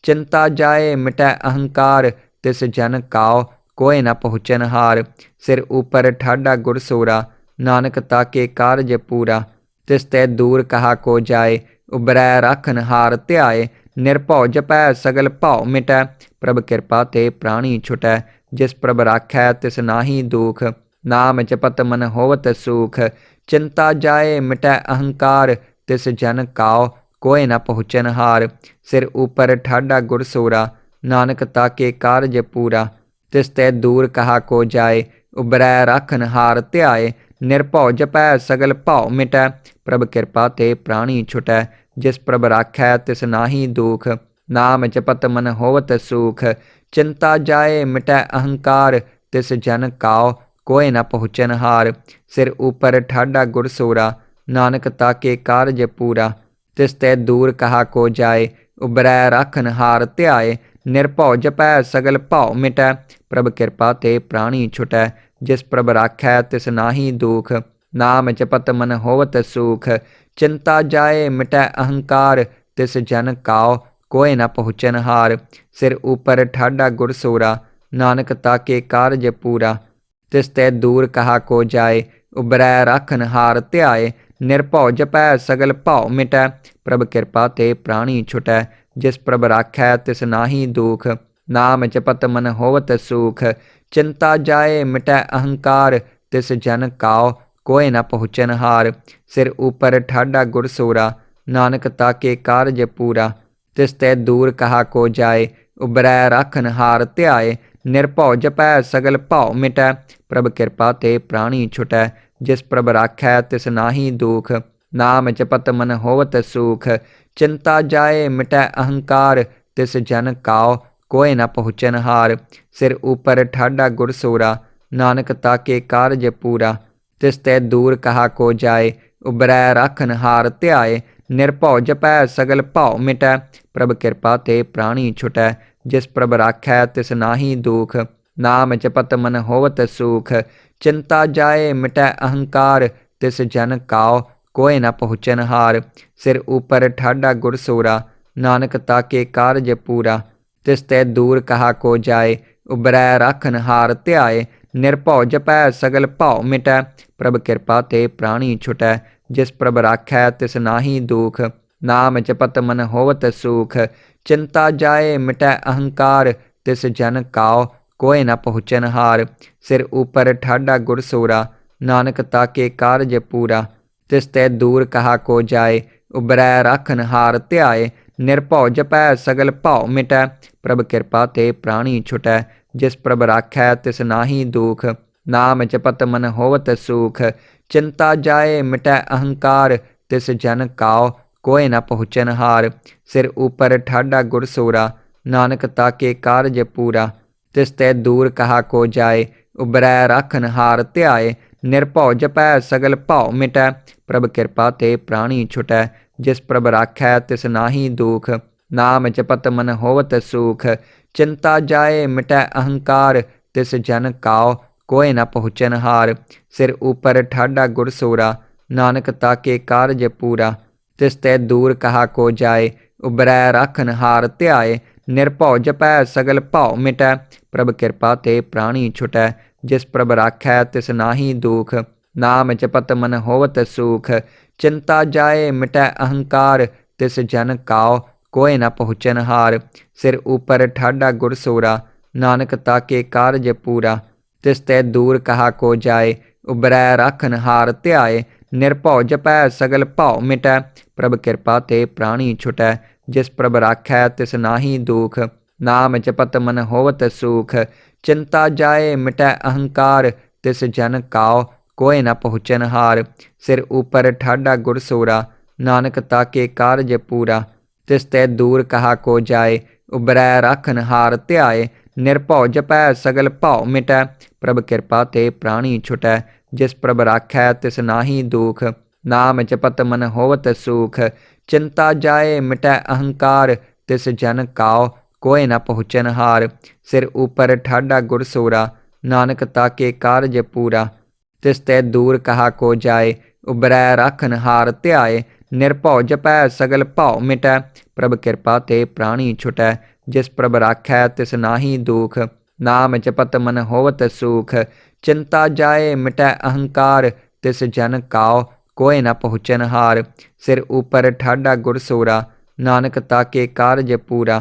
ਚਿੰਤਾ ਜਾਏ ਮਿਟੈ ਅਹੰਕਾਰ। ਤਿਸ ਜਨ ਕਾਉ ਕੋਇ ਨ ਪਹੁੰਚਨ ਹਾਰ, ਸਿਰ ਉਪਰ ਠਾਡਾ ਗੁਰ ਸੋਰਾ। ਨਾਨਕ ਤਾਕੇ ਕਾਰਜ ਪੂਰਾ, ਤਿਸ ਤੇ ਦੂਰ ਕਹਾ ਕੋ ਜਾਏ। ਉਬਰੈ ਰਾਖਨ ਹਾਰ ਧਿਆਏ, ਨਿਰਭਉ ਜਪੈ ਸਗਲ ਭਾਉ ਮਿਟੈ। ਪ੍ਰਭ ਕਿਰਪਾ ਤੇ ਪ੍ਰਾਣੀ ਛੁਟੈ, ਜਿਸ ਪ੍ਰਭ ਰਾਖੈ ਤਿਸ ਨਾਹੀ ਦੁਖ। ਨਾਮ ਜਪਤ ਮਨ ਹੋਵਤ ਸੂਖ, ਚਿੰਤਾ ਜਾਏ ਮਿਟੈ ਅਹੰਕਾਰ। ਤਿਸ ਜਨ ਕਾਉ ਕੋਇ ਨ ਪਹੁੰਚਨ ਹਾਰ, ਸਿਰ ਉਪਰ ਠਾਡਾ ਗੁਰ ਸੋਰਾ। ਨਾਨਕ ਤਾਕੇ ਕਾਰਜ ਪੂਰਾ, ਤਿਸ ਤੇ ਦੂਰ ਕਹਾ ਕੋ ਜਾਏ। ਉਬਰੈ ਰਾਖਨ ਹਾਰ ਧਿਆਏ, ਨਿਰਭਉ ਜਪੈ ਸਗਲ ਭਾਉ ਮਿਟੈ। ਪ੍ਰਭ ਕਿਰਪਾ ਤੇ ਪ੍ਰਾਣੀ ਛੁਟੈ, ਜਿਸ ਪ੍ਰਭ ਰਾਖੈ ਤਿਸ ਨਾਹੀ ਦੁਖ। ਨਾਮ ਜਪਤ ਮਨ ਹੋਵਤ ਸੂਖ, ਚਿੰਤਾ ਜਾਏ ਮਿਟੈ ਅਹੰਕਾਰ। ਤਿਸ ਜਨ ਕਾਉ ਕੋਇ ਨ ਪਹੁੰਚਨ ਹਾਰ, ਸਿਰ ਉਪਰ ਠਾਡਾ ਗੁਰ ਸੋਰਾ। ਨਾਨਕ ਤਾਕੇ ਕਾਰਜ ਪੂਰਾ, ਤਿਸ ਤੇ ਦੂਰ ਕਹਾ ਕੋ ਜਾਏ। ਉਬਰੈ ਰਾਖਨ ਹਾਰ ਧਿਆਏ, ਨਿਰਭਉ ਜਪੈ ਸਗਲ ਭਾਉ ਮਿਟੈ। ਪ੍ਰਭ ਕਿਰਪਾ ਤੇ ਪ੍ਰਾਣੀ ਛੁਟੈ, ਜਿਸ ਪ੍ਰਭ ਰਾਖੈ ਤਿਸ ਨਾਹੀ ਦੁਖ। ਨਾਮ ਜਪਤ ਮਨ ਹੋਵਤ ਸੂਖ, ਚਿੰਤਾ ਜਾਏ ਮਿਟੈ ਅਹੰਕਾਰ। ਤਿਸ ਜਨ ਕਾਉ ਕੋਇ ਨ ਪਹੁੰਚਨ ਹਾਰ, ਸਿਰ ਉਪਰ ਠਾਡਾ ਗੁਰ ਸੋਰਾ। ਨਾਨਕ ਤਾਕੇ ਕਾਰਜ ਪੂਰਾ, ਤਿਸ ਤੇ ਦੂਰ ਕਹਾ ਕੋ ਜਾਏ। ਉਬਰੈ ਰਾਖਨ ਹਾਰ ਧਿਆਏ, ਨਿਰਭਉ ਜਪੈ ਸਗਲ ਭਾਉ ਮਿਟੈ। ਪ੍ਰਭ ਕਿਰਪਾ ਤੇ ਪ੍ਰਾਣੀ ਛੁਟੈ, ਜਿਸ ਪ੍ਰਭ ਰਾਖੈ ਤਿਸ ਨਾਹੀ ਦੁਖ। ਨਾਮ ਜਪਤ ਮਨ ਹੋਵਤ ਸੂਖ, ਚਿੰਤਾ ਜਾਏ ਮਿਟੈ ਅਹੰਕਾਰ। ਤਿਸ ਜਨ ਕਾਉ ਕੋਇ ਨ ਪਹੁੰਚਨ ਹਾਰ, ਸਿਰ ਉਪਰ ਠਾਡਾ ਗੁਰ ਸੋਰਾ। ਨਾਨਕ ਤਾਕੇ ਕਾਰਜ ਪੂਰਾ, ਤਿਸ ਤੇ ਦੂਰ ਕਹਾ ਕੋ ਜਾਏ। ਉਬਰੈ ਰਾਖਨ ਹਾਰ ਧਿਆਏ, ਨਿਰਭਉ ਜਪੈ ਸਗਲ ਭਾਉ ਮਿਟੈ। ਪ੍ਰਭ ਕਿਰਪਾ ਤੇ ਪ੍ਰਾਣੀ ਛੁਟੈ, ਜਿਸ ਪ੍ਰਭ ਰਾਖੈ ਤਿਸ ਨਾਹੀ ਦੁਖ। ਨਾਮ ਜਪਤ ਮਨ ਹੋਵਤ ਸੂਖ, ਚਿੰਤਾ ਜਾਏ ਮਿਟੈ ਅਹੰਕਾਰ। ਤਿਸ ਜਨ ਕਾਉ ਕੋਇ ਨ ਪਹੁੰਚਨ ਹਾਰ, ਸਿਰ ਉਪਰ ਠਾਡਾ ਗੁਰ ਸੋਰਾ। ਨਾਨਕ ਤਾਕੇ ਕਾਰਜ ਪੂਰਾ, ਤਿਸ ਤੇ ਦੂਰ ਕਹਾ ਕੋ ਜਾਏ। ਉਬਰੈ ਰਾਖਨ ਹਾਰ ਧਿਆਏ, ਨਿਰਭਉ ਜਪੈ ਸਗਲ ਭਾਉ ਮਿਟੈ। ਪ੍ਰਭ ਕਿਰਪਾ ਤੇ ਪ੍ਰਾਣੀ ਛੁਟੈ, ਜਿਸ ਪ੍ਰਭ ਰਾਖੈ ਤਿਸ ਨਾਹੀ ਦੁਖ। ਨਾਮ ਜਪਤ ਮਨ ਹੋਵਤ ਸੂਖ, ਚਿੰਤਾ ਜਾਏ ਮਿਟੈ ਅਹੰਕਾਰ। ਤਿਸ ਜਨ ਕਾਉ ਕੋਇ ਨ ਪਹੁੰਚਨ ਹਾਰ, ਸਿਰ ਉਪਰ ਠਾਡਾ ਗੁਰ ਸੋਰਾ। नानक ताके कारज पूरा। तिस ते दूर कहा को जाए, उबरै राखन हार ध्याए। निरभौ जपै सगल भाव मिटै, प्रभ कृपा ते प्राणी छुटै। जिस प्रभ राखै तिस नाहि दुख, नाम जपत मन होवत सुख। चिंता जाए मिटै अहंकार, तिस जन काओ कोय न पहुँचन हार। सिर ऊपर ठाडा गुरसोरा, नानक ताके कारज पूरा। तिस ते दूर कहा को जाए, उबरै राखन हार ध्याए। निरभौ जपै सगल भाव मिटै, प्रभ कृपा ते प्राणी छुटै। जिस प्रभ राखै तिस नाहि दुख, नाम जपत मन होवत सुख। चिंता जाए मिटै अहंकार, तिस जन काओ कोय न पहुँचन हार। सिर ऊपर ठाडा गुरसोरा, नानक ताके कारज पूरा। तिस ते दूर कहा को जाए, उबरै राखन हार ध्याए। निरभौ जपै सगल भाव मिटै, प्रभ कृपा ते प्राणी छुटै। जिस प्रभ राखै तिस नाहि दुख, नाम जपत मन होवत सुख। चिंता जाए मिटै अहंकार, तिस जन काओ कोय न पहुँचन हार। सिर ऊपर ठाडा गुरसोरा, नानक ताके कारज पूरा। तिस ते दूर कहा को जाए, उबरै राखन हार ध्याए। निरभौ जपै सगल भाव मिटै, प्रभ कृपा ते प्राणी छुटै। जिस प्रभ राखै तिस नाहि दुख, नाम जपत मन होवत सुख। चिंता जाए मिटै अहंकार, तिस जन काओ कोय न पहुँचन हार। सिर ऊपर ठाडा गुरसोरा, नानक ताके कारज पूरा। तिस ते दूर कहा को जाए, उबरै राखन हार ध्याए। निरभौ जपै सगल भाव मिटै, प्रभ कृपा ते प्राणी छुटै। जिस प्रभ राखै तिस नाहि दुख, नाम जपत मन होवत सुख। चिंता जाए मिटै अहंकार, तिस जन काओ कोय न पहुँचन हार। सिर ऊपर ठाडा गुरसोरा, नानक ताके कारज पूरा। तिस ते दूर कहा को जाए, उबरै राखन हार ध्याए। निरभौ जपै सगल भाव मिटै, प्रभ कृपा ते प्राणी छुटै। जिस प्रभ राखै तिस नाहि दुख, नाम जपत मन होवत सुख। चिंता जाए मिटै अहंकार, तिस जन काओ कोय न पहुँचन हार। सिर ऊपर ठाडा गुरसोरा, नानक ताके कारज पूरा। तिस ते दूर कहा को जाए, उबरै राखन हार ध्याए। निरभौ जपै सगल भाव मिटै, प्रभ कृपा ते प्राणी छुटै। जिस प्रभ राखै तिस नाहि दुख, नाम जपत मन होवत सुख। चिंता जाए मिटै अहंकार, तिस जन काओ कोय न पहुँचन हार। सिर ऊपर ठाडा गुरसोरा, नानक ताके कारज पूरा।